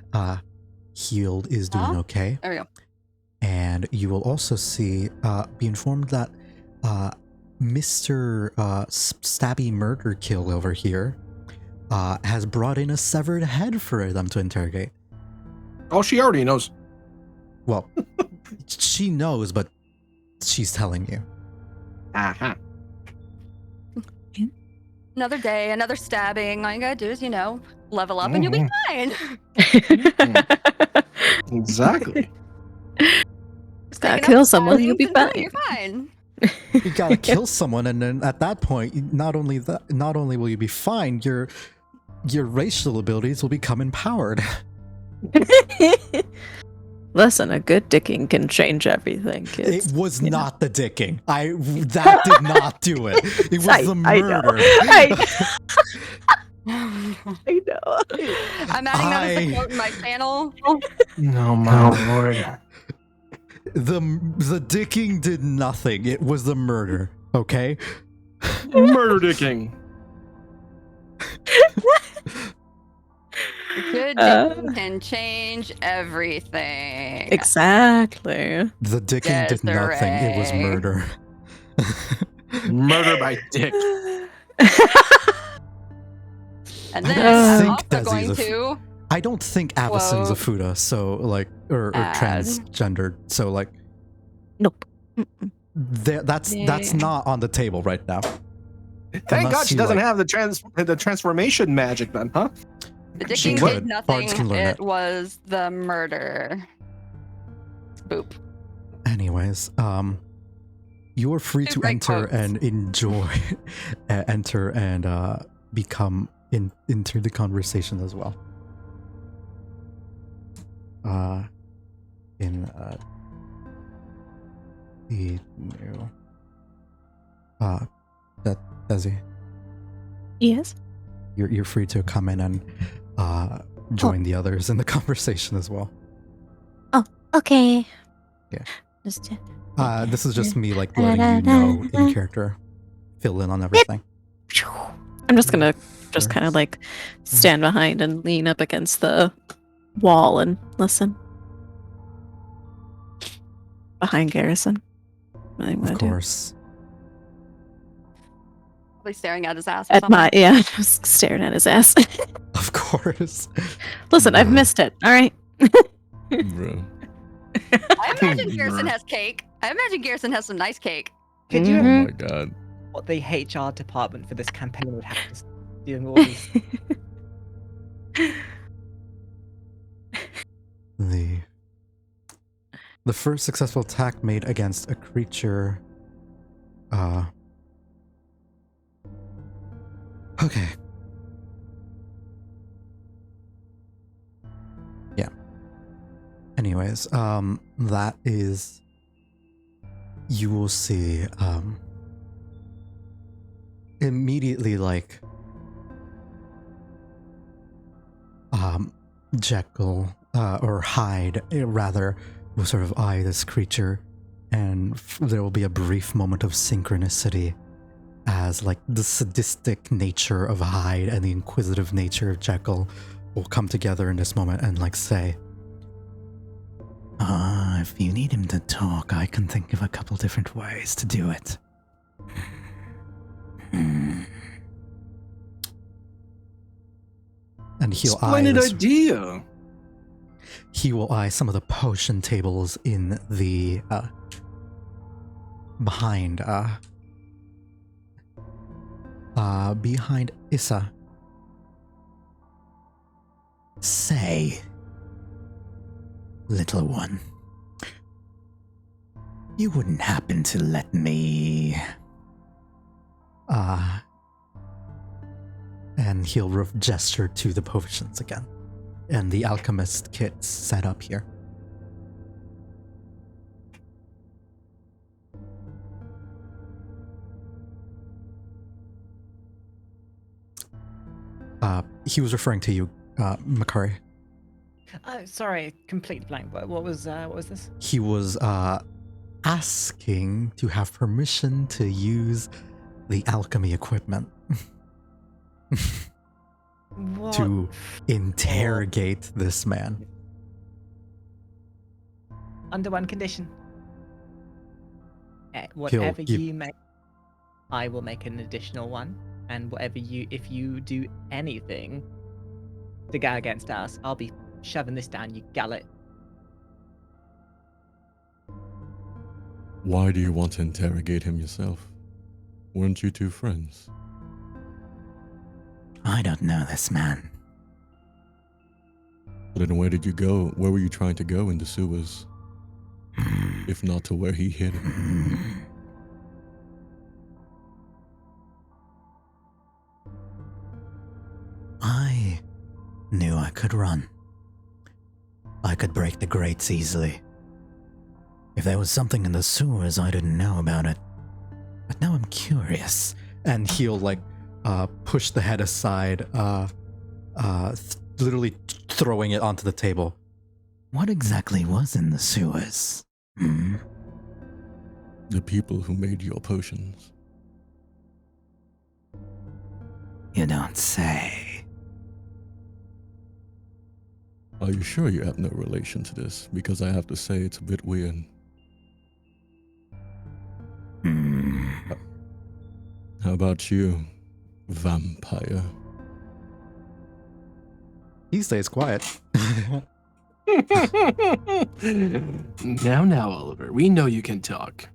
healed is doing okay. There we go. And you will also be informed that Mr. Stabby Murder Kill over here has brought in a severed head for them to interrogate. Oh, she already knows. Well, she knows, but she's telling you. Uh-huh. Another day, another stabbing. All you gotta do is, level up and you'll be fine. Exactly. Just gotta kill someone, you'll be Stabbings and fine. You're fine. You gotta kill someone, and then at that point, not only will you be fine, your racial abilities will become empowered. Listen, a good dicking can change everything, kids. It was not the dicking. That did not do it. It was the murder. I know. I'm adding that as a quote in my channel. No, my lord. The dicking did nothing. It was the murder. Okay. Murder dicking. Good dicking can change everything. Exactly. The dicking did nothing. It was murder. Murder by dick. And I then don't I'm think also going Desi's to I don't think Avacyn's a quote Fuda, so like, or transgendered. So like, Nope. that's not on the table right now. Thank Unless God she you, doesn't like- have the transformation magic then, huh? the She dicking could. did nothing. Bards can learn It it. was the murder. Boop. Anyways, you are free Two to great enter quotes. and enjoy, enter and become into the conversation as well. In the new that Desi, Yes. you're free to come in and join the others in the conversation as well. Okay. Yeah. Just, This is just me like letting you know in character, fill in on everything. I'm just gonna kind of like stand behind and lean up against the wall and listen. Behind Garrison. What I'm gonna Of do. course. Probably staring at his ass or At something. my just staring at his ass. Of course. Listen, I've missed it. All right. Bro. I imagine Garrison has cake. I imagine Garrison has some nice cake. Could you Oh Mhm. my god. what the HR department for this campaign would have to doing all these? The The first successful attack made against a creature. Okay. Yeah. Anyways, that is. You will see, immediately, like, Jekyll, or Hyde, rather, will sort of eye this creature, and there will be a brief moment of synchronicity as, like, the sadistic nature of Hyde and the inquisitive nature of Jekyll will come together in this moment and, like, say, if you need him to talk, I can think of a couple different ways to do it. And he'll Splendid idea. He will eye some of the potion tables in the behind Issa. Say, little one, you wouldn't happen to let me and he'll gesture to the potions again and the alchemist kits set up here. He was referring to you, Makari. Oh, sorry, complete blank. What was this? He was asking to have permission to use the alchemy equipment What? to interrogate this man. Under one condition. Whatever you make, I will make an additional one. And if you do anything to go against us, I'll be shoving this down your gullet. Why do you want to interrogate him yourself? Weren't you two friends? I don't know this man. But then where did you go? Where were you trying to go in the sewers? If not to where he hid it. I knew I could run. I could break the grates easily. If there was something in the sewers, I didn't know about it. But now I'm curious. And he'll like push the head aside, literally throwing it onto the table. What exactly was in the sewers? The people who made your potions. You don't say. Are you sure you have no relation to this? Because I have to say it's a bit weird. How about you, vampire? He stays quiet. Now, Oliver, we know you can talk.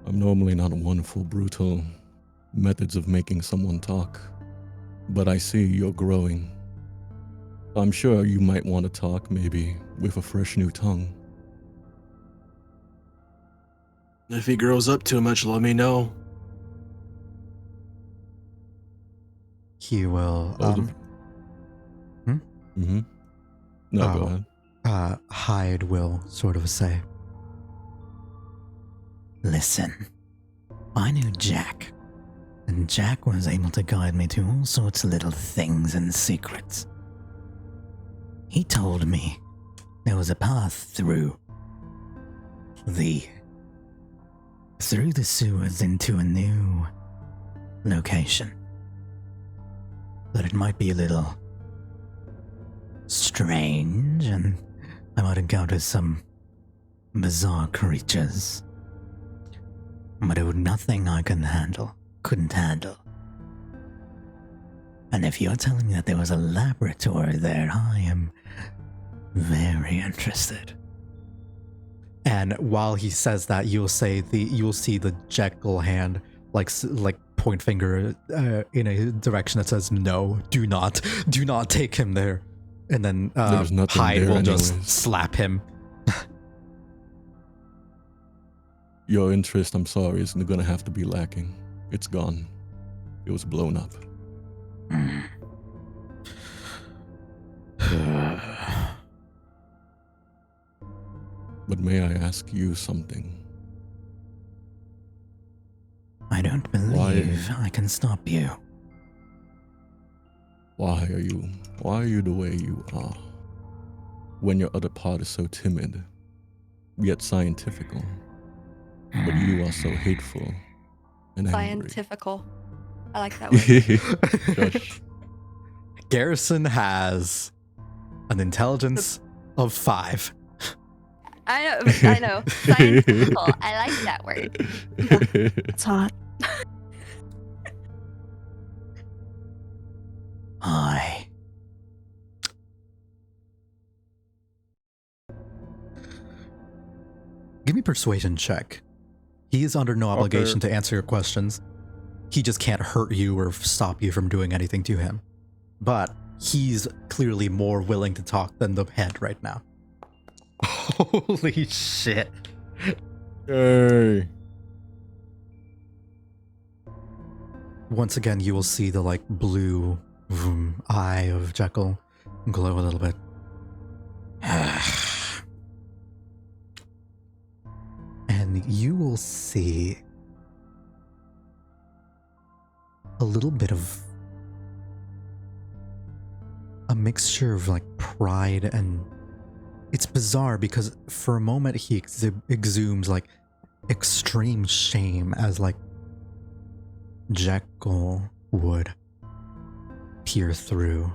I'm normally not one for brutal methods of making someone talk, but I see you're growing. I'm sure you might want to talk, maybe with a fresh new tongue. If he grows up too much, let me know. He will. No, go ahead. Hyde will sort of say, Listen, I knew Jack, and Jack was able to guide me to all sorts of little things and secrets. He told me there was a path through the sewers into a new location. That it might be a little strange, and I might encounter some bizarre creatures. But it was nothing I couldn't handle. And if you're telling me that there was a laboratory there, I am very interested. and while he says that, you'll see the Jekyll hand like point finger in a direction that says no, do not take him there. And then There's nothing Hyde there will just anyways. slap him. Your interest, I'm sorry, is gonna have to be lacking. It's gone. It was blown up. But may I ask you something? I don't believe I can stop you. Why are you the way you are? When your other part is so timid, yet scientifical. But you are so hateful and angry. Scientifical. I like that word. Shush. Garrison has an intelligence of 5. I know. Scientifical. I like that word. It's hot. Give me persuasion check. He is under no obligation to answer your questions. He just can't hurt you or stop you from doing anything to him. But he's clearly more willing to talk than the head right now. Holy shit. Yay. Once again, you will see the like blue eye of Jekyll glow a little bit. And you will see a little bit of a mixture of like pride, and it's bizarre because for a moment he exhumes like extreme shame, as like Jekyll would peer through.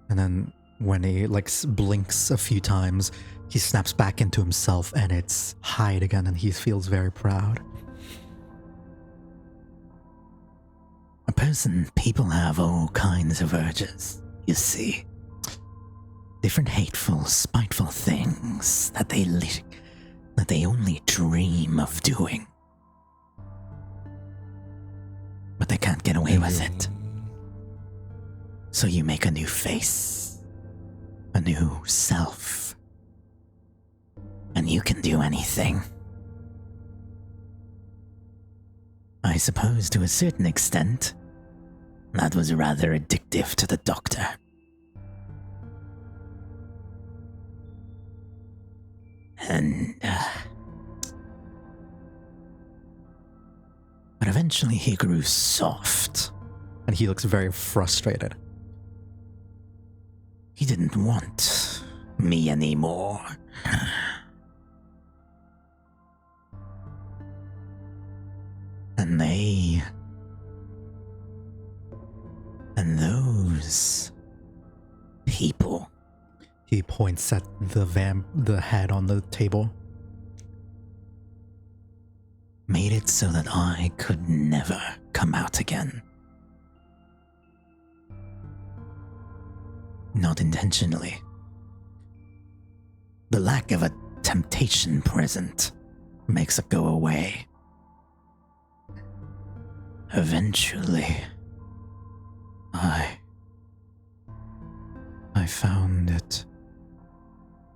And then when he like blinks a few times, he snaps back into himself and it's Hyde again, and he feels very proud. People have all kinds of urges, you see. Different hateful, spiteful things that they only dream of doing. But they can't get away with it. So you make a new face, a new self, and you can do anything. I suppose to a certain extent, that was rather addictive to the doctor. And, but eventually he grew soft. And he looks very frustrated. He didn't want me anymore. And those people. He points at the head on the table. Made it so that I could never come out again. Not intentionally. The lack of a temptation present makes it go away. Eventually, I found it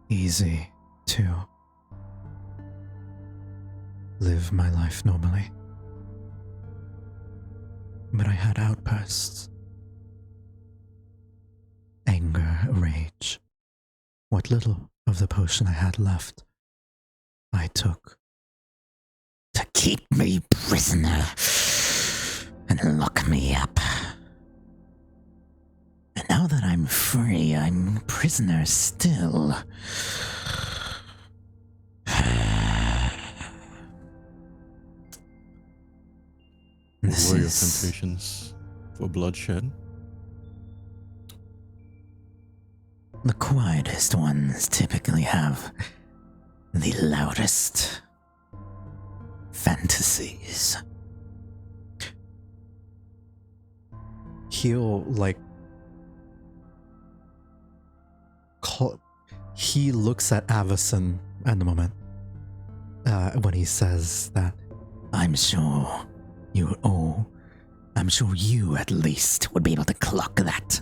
easy to live my life normally. But I had outbursts. Anger, rage. What little of the potion I had left, I took. To keep me prisoner and lock me up. And now that I'm free, I'm prisoner still. What were your temptations for bloodshed? The quietest ones typically have the loudest fantasies. He'll like he looks at Avacyn at the moment when he says that. I'm sure you at least would be able to clock that.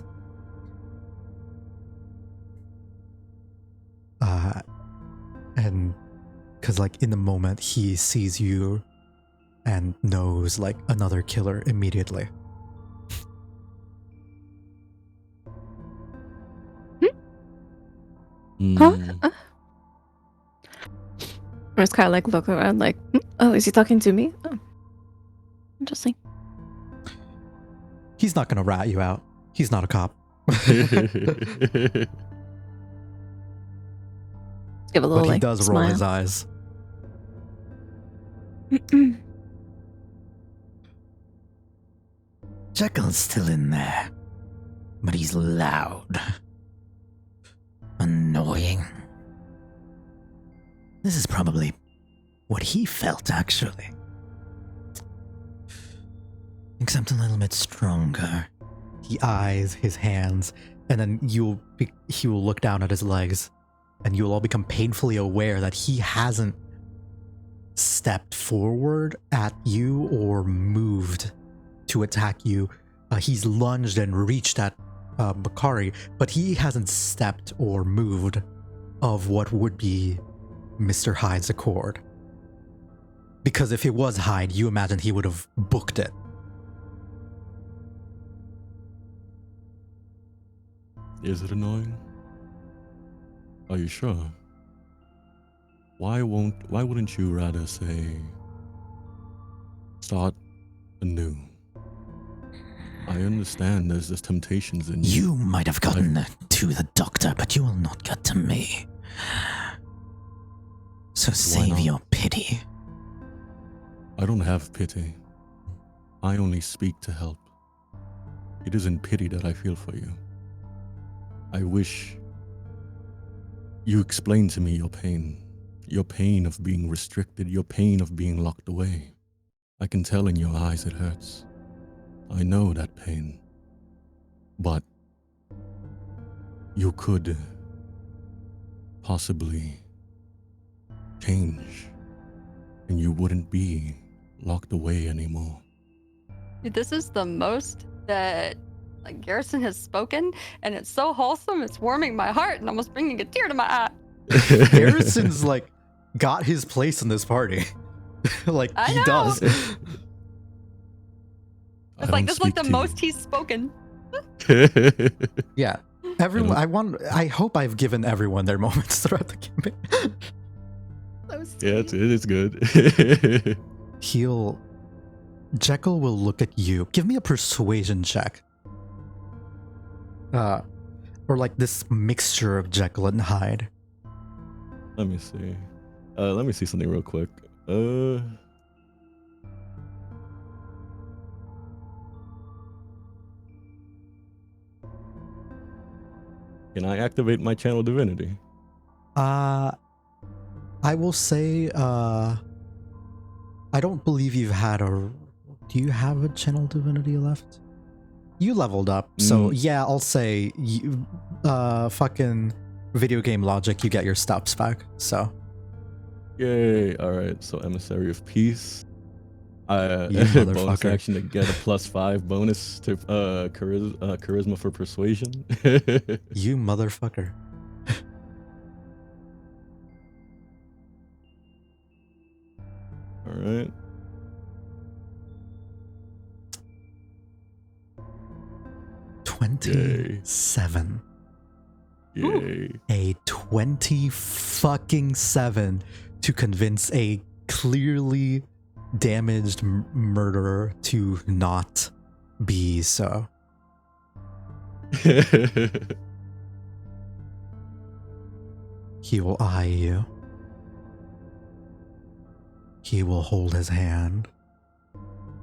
And because, like, in the moment, he sees you and knows, like, another killer immediately. Huh? Mm. I just kind of like look around, like, oh, is he talking to me? Oh, interesting. He's not going to rat you out. He's not a cop. Give a little, But he like, does roll smile. his eyes. Jekyll's still in there, but he's loud. Annoying. This is probably what he felt, actually. Except a little bit stronger. He eyes his hands, and then he will look down at his legs, and you'll all become painfully aware that he hasn't stepped forward at you or moved to attack you. He's lunged and reached at Makari, but he hasn't stepped or moved of what would be Mr. Hyde's accord. Because if it was Hyde, you imagine he would have booked it. Is it annoying? Are you sure? Why wouldn't you rather say start anew? I understand there's just temptations in you. You might have gotten to the doctor, but you will not get to me. So save not? your pity. I don't have pity. I only speak to help. It isn't pity that I feel for you. I wish you explain to me your pain of being restricted, your pain of being locked away. I can tell in your eyes it hurts. I know that pain. But you could possibly change, and you wouldn't be locked away anymore. Dude, this is the most that like Garrison has spoken, and it's so wholesome. It's warming my heart and almost bringing a tear to my eye. Garrison's like got his place in this party. Like I he know. does. I It's like don't this is like speak the to most he's spoken. you. Yeah. Everyone I hope I've given everyone their moments throughout the campaign. So sweet. Yeah, it is good. Jekyll will look at you. Give me a persuasion check. Or like this mixture of Jekyll and Hyde. Let me see. Let me see something real quick. Can I activate my channel divinity? I will say, I don't believe you've had a... Do you have a channel divinity left? You leveled up, so yeah, I'll say, you, fucking video game logic, you get your stops back, so. Yay! Alright, so Emissary of Peace. You Bonus motherfucker. action to get a +5 bonus to charisma for persuasion. You motherfucker. Alright. Yay. 27. Yay. A 20-fucking-7 to convince a clearly damaged murderer to not be so. He will eye you. He will hold his hand,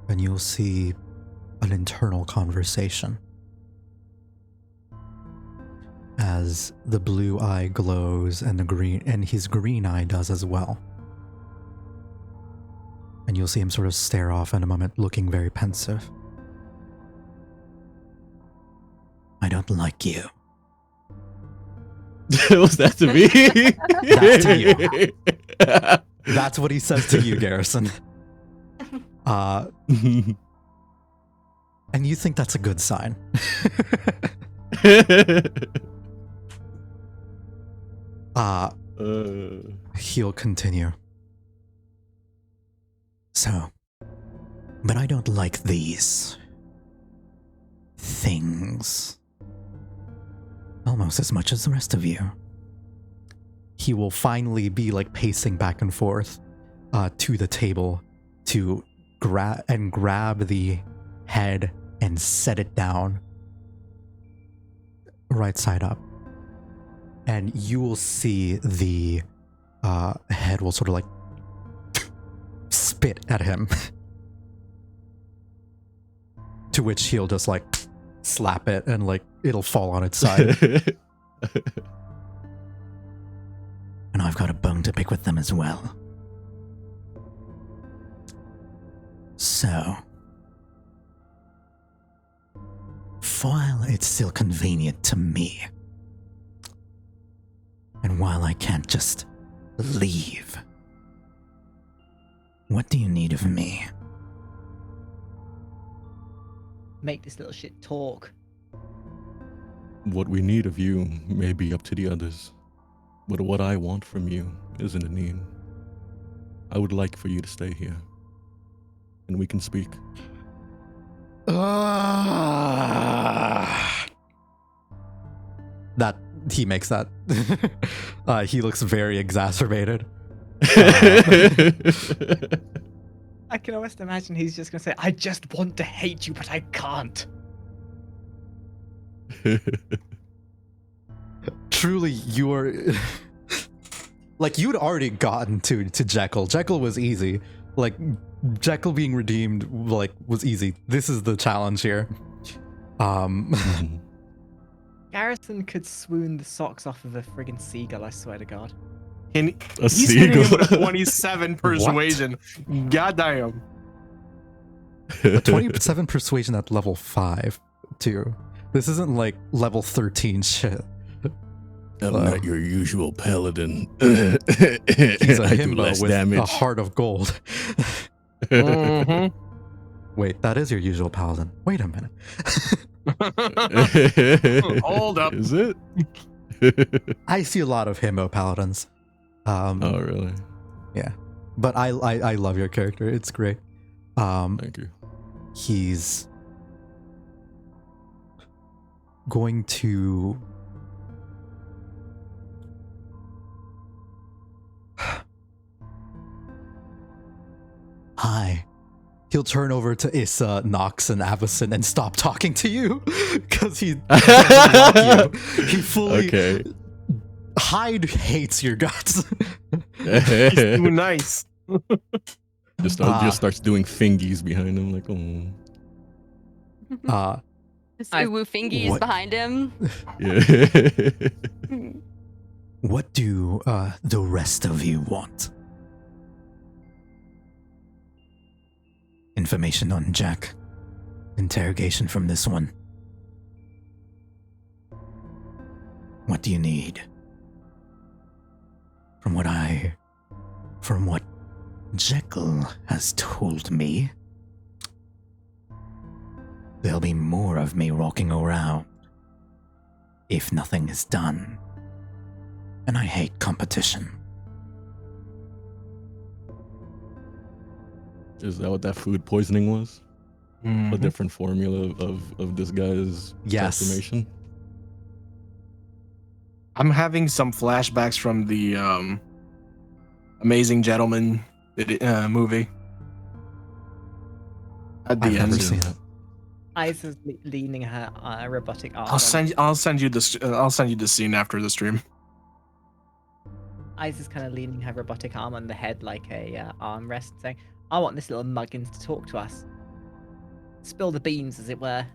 and you'll see an internal conversation. As the blue eye glows and his green eye does as well. And you'll see him sort of stare off in a moment, looking very pensive. I don't like you. Was that to me? That's to you. That's what he says to you, Garrison. And you think that's a good sign. he'll continue. So, but I don't like these things almost as much as the rest of you. He will finally be like pacing back and forth to the table to grab the head and set it down right side up. And you will see the head will sort of like spit at him. To which he'll just like slap it and like it'll fall on its side. And I've got a bone to pick with them as well. So, while it's still convenient to me, and while I can't just leave, what do you need of me? Make this little shit talk. What we need of you may be up to the others, but what I want from you isn't a need. I would like for you to stay here, and we can speak. That he makes that. He looks very exacerbated. I can almost imagine he's just gonna say, I just want to hate you, but I can't. Truly, you are like you'd already gotten to Jekyll. Jekyll was easy. Like Jekyll being redeemed like was easy. This is the challenge here. Garrison could swoon the socks off of a friggin' seagull, I swear to God. And A he's hitting him seagull. with a 27 persuasion. Goddamn. A 27 persuasion at level 5 too. This isn't like level 13 shit. I'm not your usual paladin. He's a I do himbo less with damage. a heart of gold. Mhm. Wait, that is your usual paladin. Wait a minute. Hold up. Is it? I see a lot of himbo paladins. Oh, really? Yeah, but I love your character. It's great. Thank you. He's going to hi. He'll turn over to Issa, Nox, and Avacyn and stop talking to you because he doesn't like you. He fully Okay. Hyde hates your guts. He's too nice. Just starts doing thingies behind him, like, oh. Just I- uwu fingies What? behind him. Yeah. What do the rest of you want? Information on Jack. Interrogation from this one. What do you need? From what Jekyll has told me, there'll be more of me walking around if nothing is done. And I hate competition. Is that what that food poisoning was? A Mhm. different formula of this guy's Yes. transformation? I'm having some flashbacks from the Amazing Gentleman movie. At the I've never end. seen it. Isa's leaning her robotic arm. I'll send you the scene after the stream. Isa's kind of leaning her robotic arm on the head like a armrest, saying, I want this little muggins to talk to us. Spill the beans, as it were.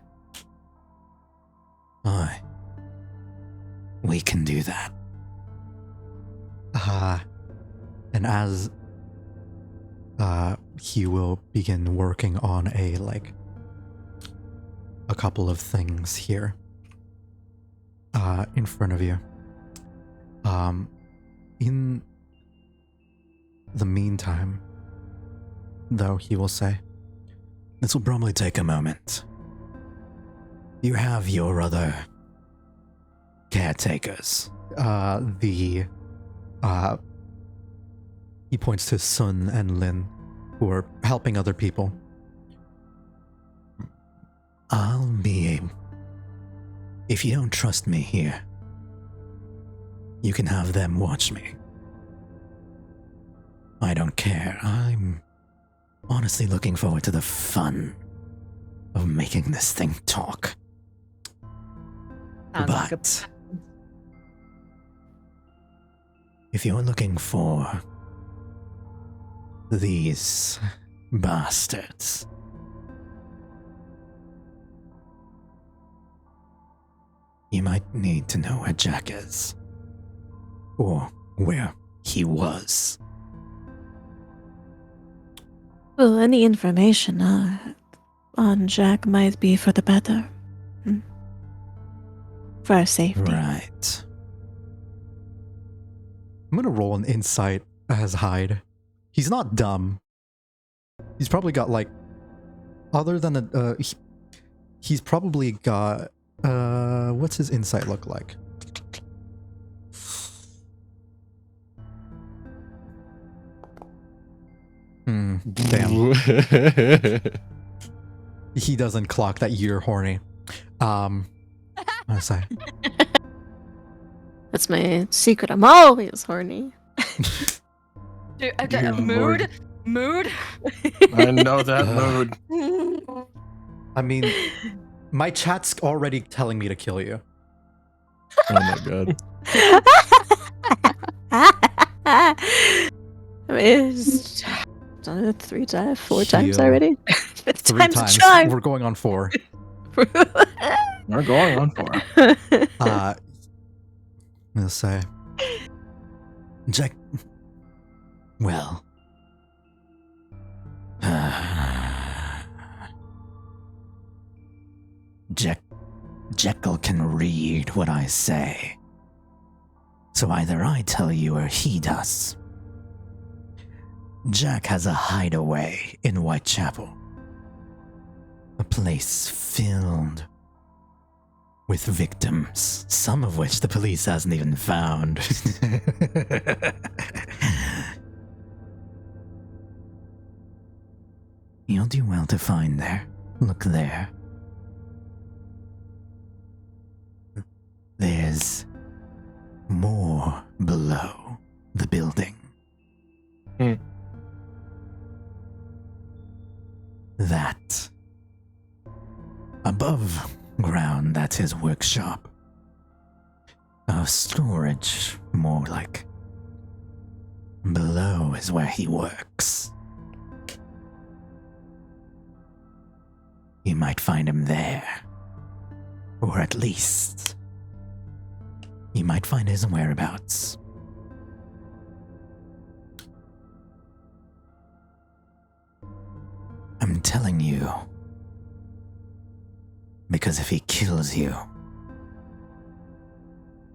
Aye. We can do that. And as he will begin working on a couple of things here in front of you. In the meantime, though, he will say, This will probably take a moment. You have your other caretakers. the He points to Sun and Lin, who are helping other people. I'll be... If you don't trust me here, you can have them watch me. I don't care. I'm honestly looking forward to the fun of making this thing talk. Sounds like a But if you're looking for these bastards, you might need to know where Jack is. Or where he was. Well, any information on Jack might be for the better. For our safety. Right. I'm gonna roll an insight as Hyde. He's not dumb. He's probably got like, other than he's probably got what's his insight look like? Damn. He doesn't clock that you're horny. I'm sorry. That's my secret. I'm always horny. Dude, Dear mood? Lord. Mood? I know that mood. I mean, my chat's already telling me to kill you. Oh my god. I mean, it's done it 3 times, 4 times Heal. already. 3 times a times. charm. We're going on 4. We're going on for I'm gonna say, Jack. Well. Jekyll can read what I say. So either I tell you or he does. Jack has a hideaway in Whitechapel. A place filled with victims, some of which the police hasn't even found. You'll do well to find there. Look there. There's more below the building. That above ground, that's his workshop. Storage, more like. Below is where he works. You might find him there. Or at least, you might find his whereabouts. I'm telling you. Because if he kills you,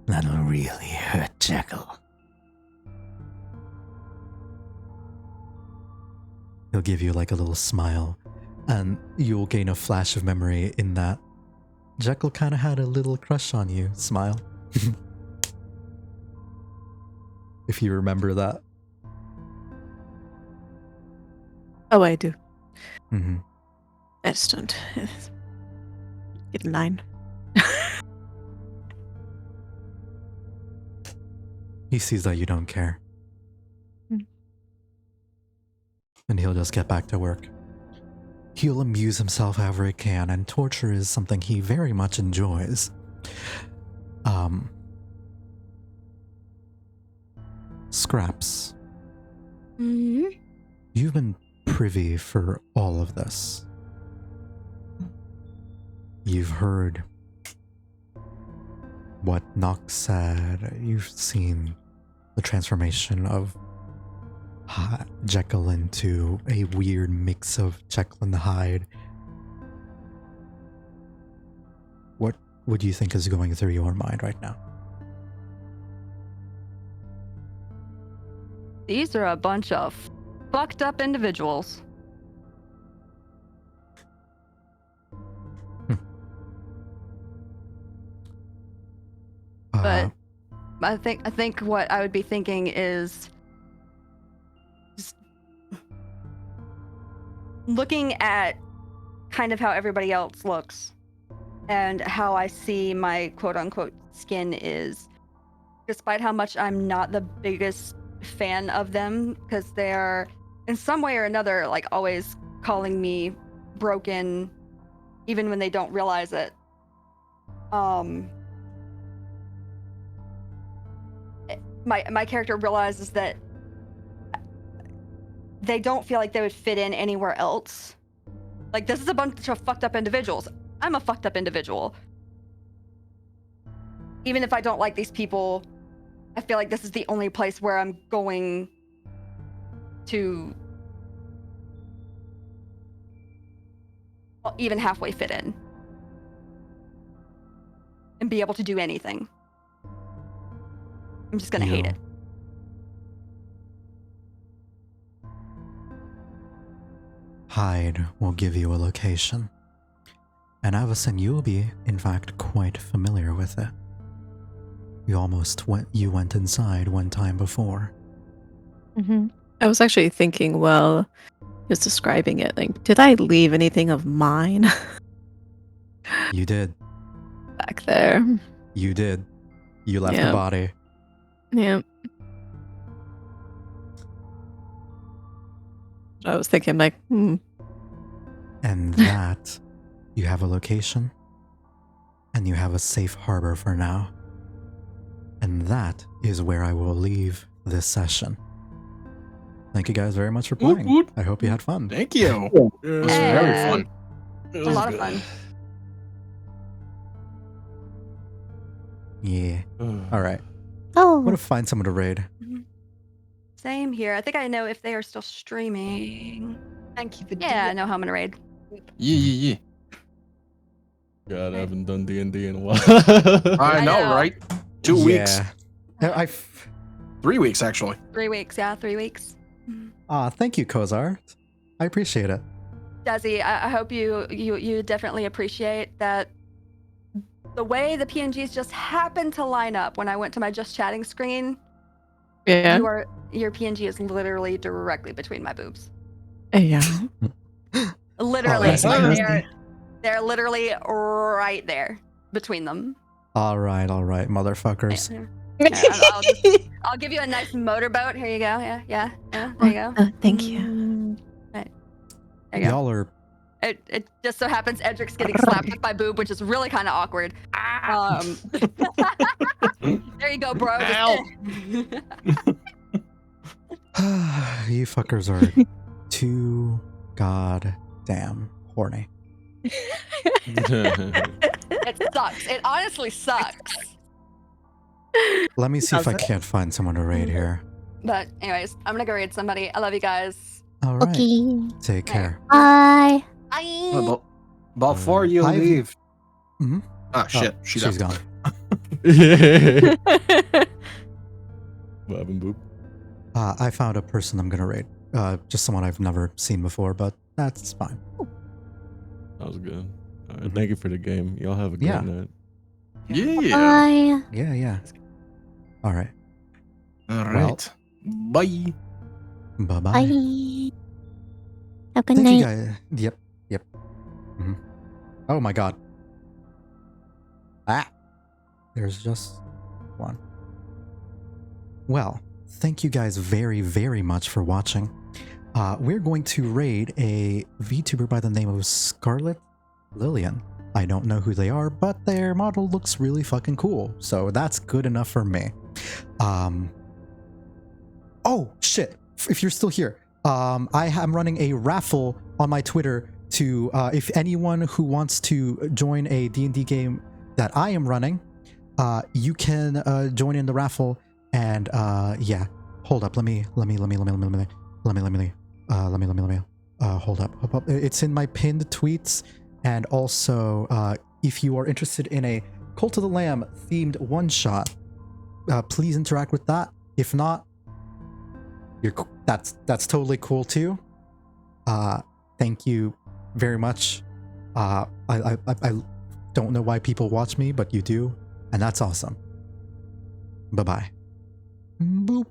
that'll really hurt Jekyll. he'll give you like a little smile, and you'll gain a flash of memory in that Jekyll kind of had a little crush on you. Smile. If you remember that. Oh, I do. Mm-hmm. I just don't. Get in line. He sees that you don't care. Mm. And he'll just get back to work. He'll amuse himself however he can, and torture is something he very much enjoys. Scraps. Mm-hmm. You've been privy for all of this. You've heard what Nox said. You've seen the transformation of Jekyll into a weird mix of Jekyll and Hyde. What do you think is going through your mind right now? These are a bunch of fucked up individuals. But I think what I would be thinking is, looking at kind of how everybody else looks and how I see my quote unquote skin is, despite how much I'm not the biggest fan of them, because they're in some way or another like always calling me broken even when they don't realize it. My character realizes that they don't feel like they would fit in anywhere else. Like, this is a bunch of fucked up individuals. I'm a fucked up individual. Even if I don't like these people, I feel like this is the only place where I'm going to even halfway fit in and be able to do anything. I'm just gonna hate it. Hyde will give you a location. And Avacyn, you'll be, in fact, quite familiar with it. You went inside one time before. Mm-hmm. I was actually thinking, well, just describing it, like, did I leave anything of mine You did. back there? You did. You left the Yeah. body. Yeah. I was thinking, like, And that, you have a location, and you have a safe harbor for now. And that is where I will leave this session. Thank you guys very much for Woot playing. woot. I hope you had fun. Thank you. It was very Hey. fun. It's a lot of fun. Yeah. All right. Oh, I'm gonna find someone to raid. Same here. I think I know if they are still streaming. Thank you for Yeah, I know how I'm gonna raid. Yeah. God, I haven't done D&D in a while. I know, know. right? 2 weeks. Yeah. 3 weeks, actually. 3 weeks, yeah, 3 weeks. Thank you, Kozar. I appreciate it. Desi, I hope you definitely appreciate that the way the PNGs just happened to line up when I went to my just chatting screen. yeah. Your PNG is literally directly between my boobs. Yeah. Literally, that's like amazing. they're literally right there between them. All right, motherfuckers. Yeah, I'll give you a nice motorboat. Here you go. Yeah. There you go. thank you. There you go. Y'all are. It just so happens Edric's getting slapped with my boob, which is really kind of awkward. There you go, bro. Ow. You fuckers are too goddamn horny. It sucks. It honestly sucks. Let me see if I Does it? can't find someone to raid here. But anyways, I'm gonna go raid somebody. I love you guys. All right. Okay. Take care. Bye. Bye. Before you I've- leave. Mhm. Ah, shit. Oh, She's she's out. gone. What happened, Boop? I found a person I'm gonna raid. Just someone I've never seen before, but that's fine. That was good. All right, thank you for the game. Y'all have a good Yeah. night. Yeah. Bye. Yeah. All right. All Well- right. Bye. Bye-bye. Bye. Have a good Thank you night. guys. Yep. Mhm. Oh my god. There's just one. Well, thank you guys very, very much for watching. We're going to raid a VTuber by the name of Scarlet Lillian. I don't know who they are, but their model looks really fucking cool, so that's good enough for me. Oh shit! If you're still here, I am running a raffle on my Twitter to if anyone who wants to join a D&D game that I am running, you can join in the raffle. And yeah, hold up. Let me. Hold up. It's in my pinned tweets, and also if you are interested in a Cult of the Lamb themed one shot, please interact with that. If not, that's totally cool too. Thank you very much. I don't know why people watch me, but you do, and that's awesome. Bye bye. Boop.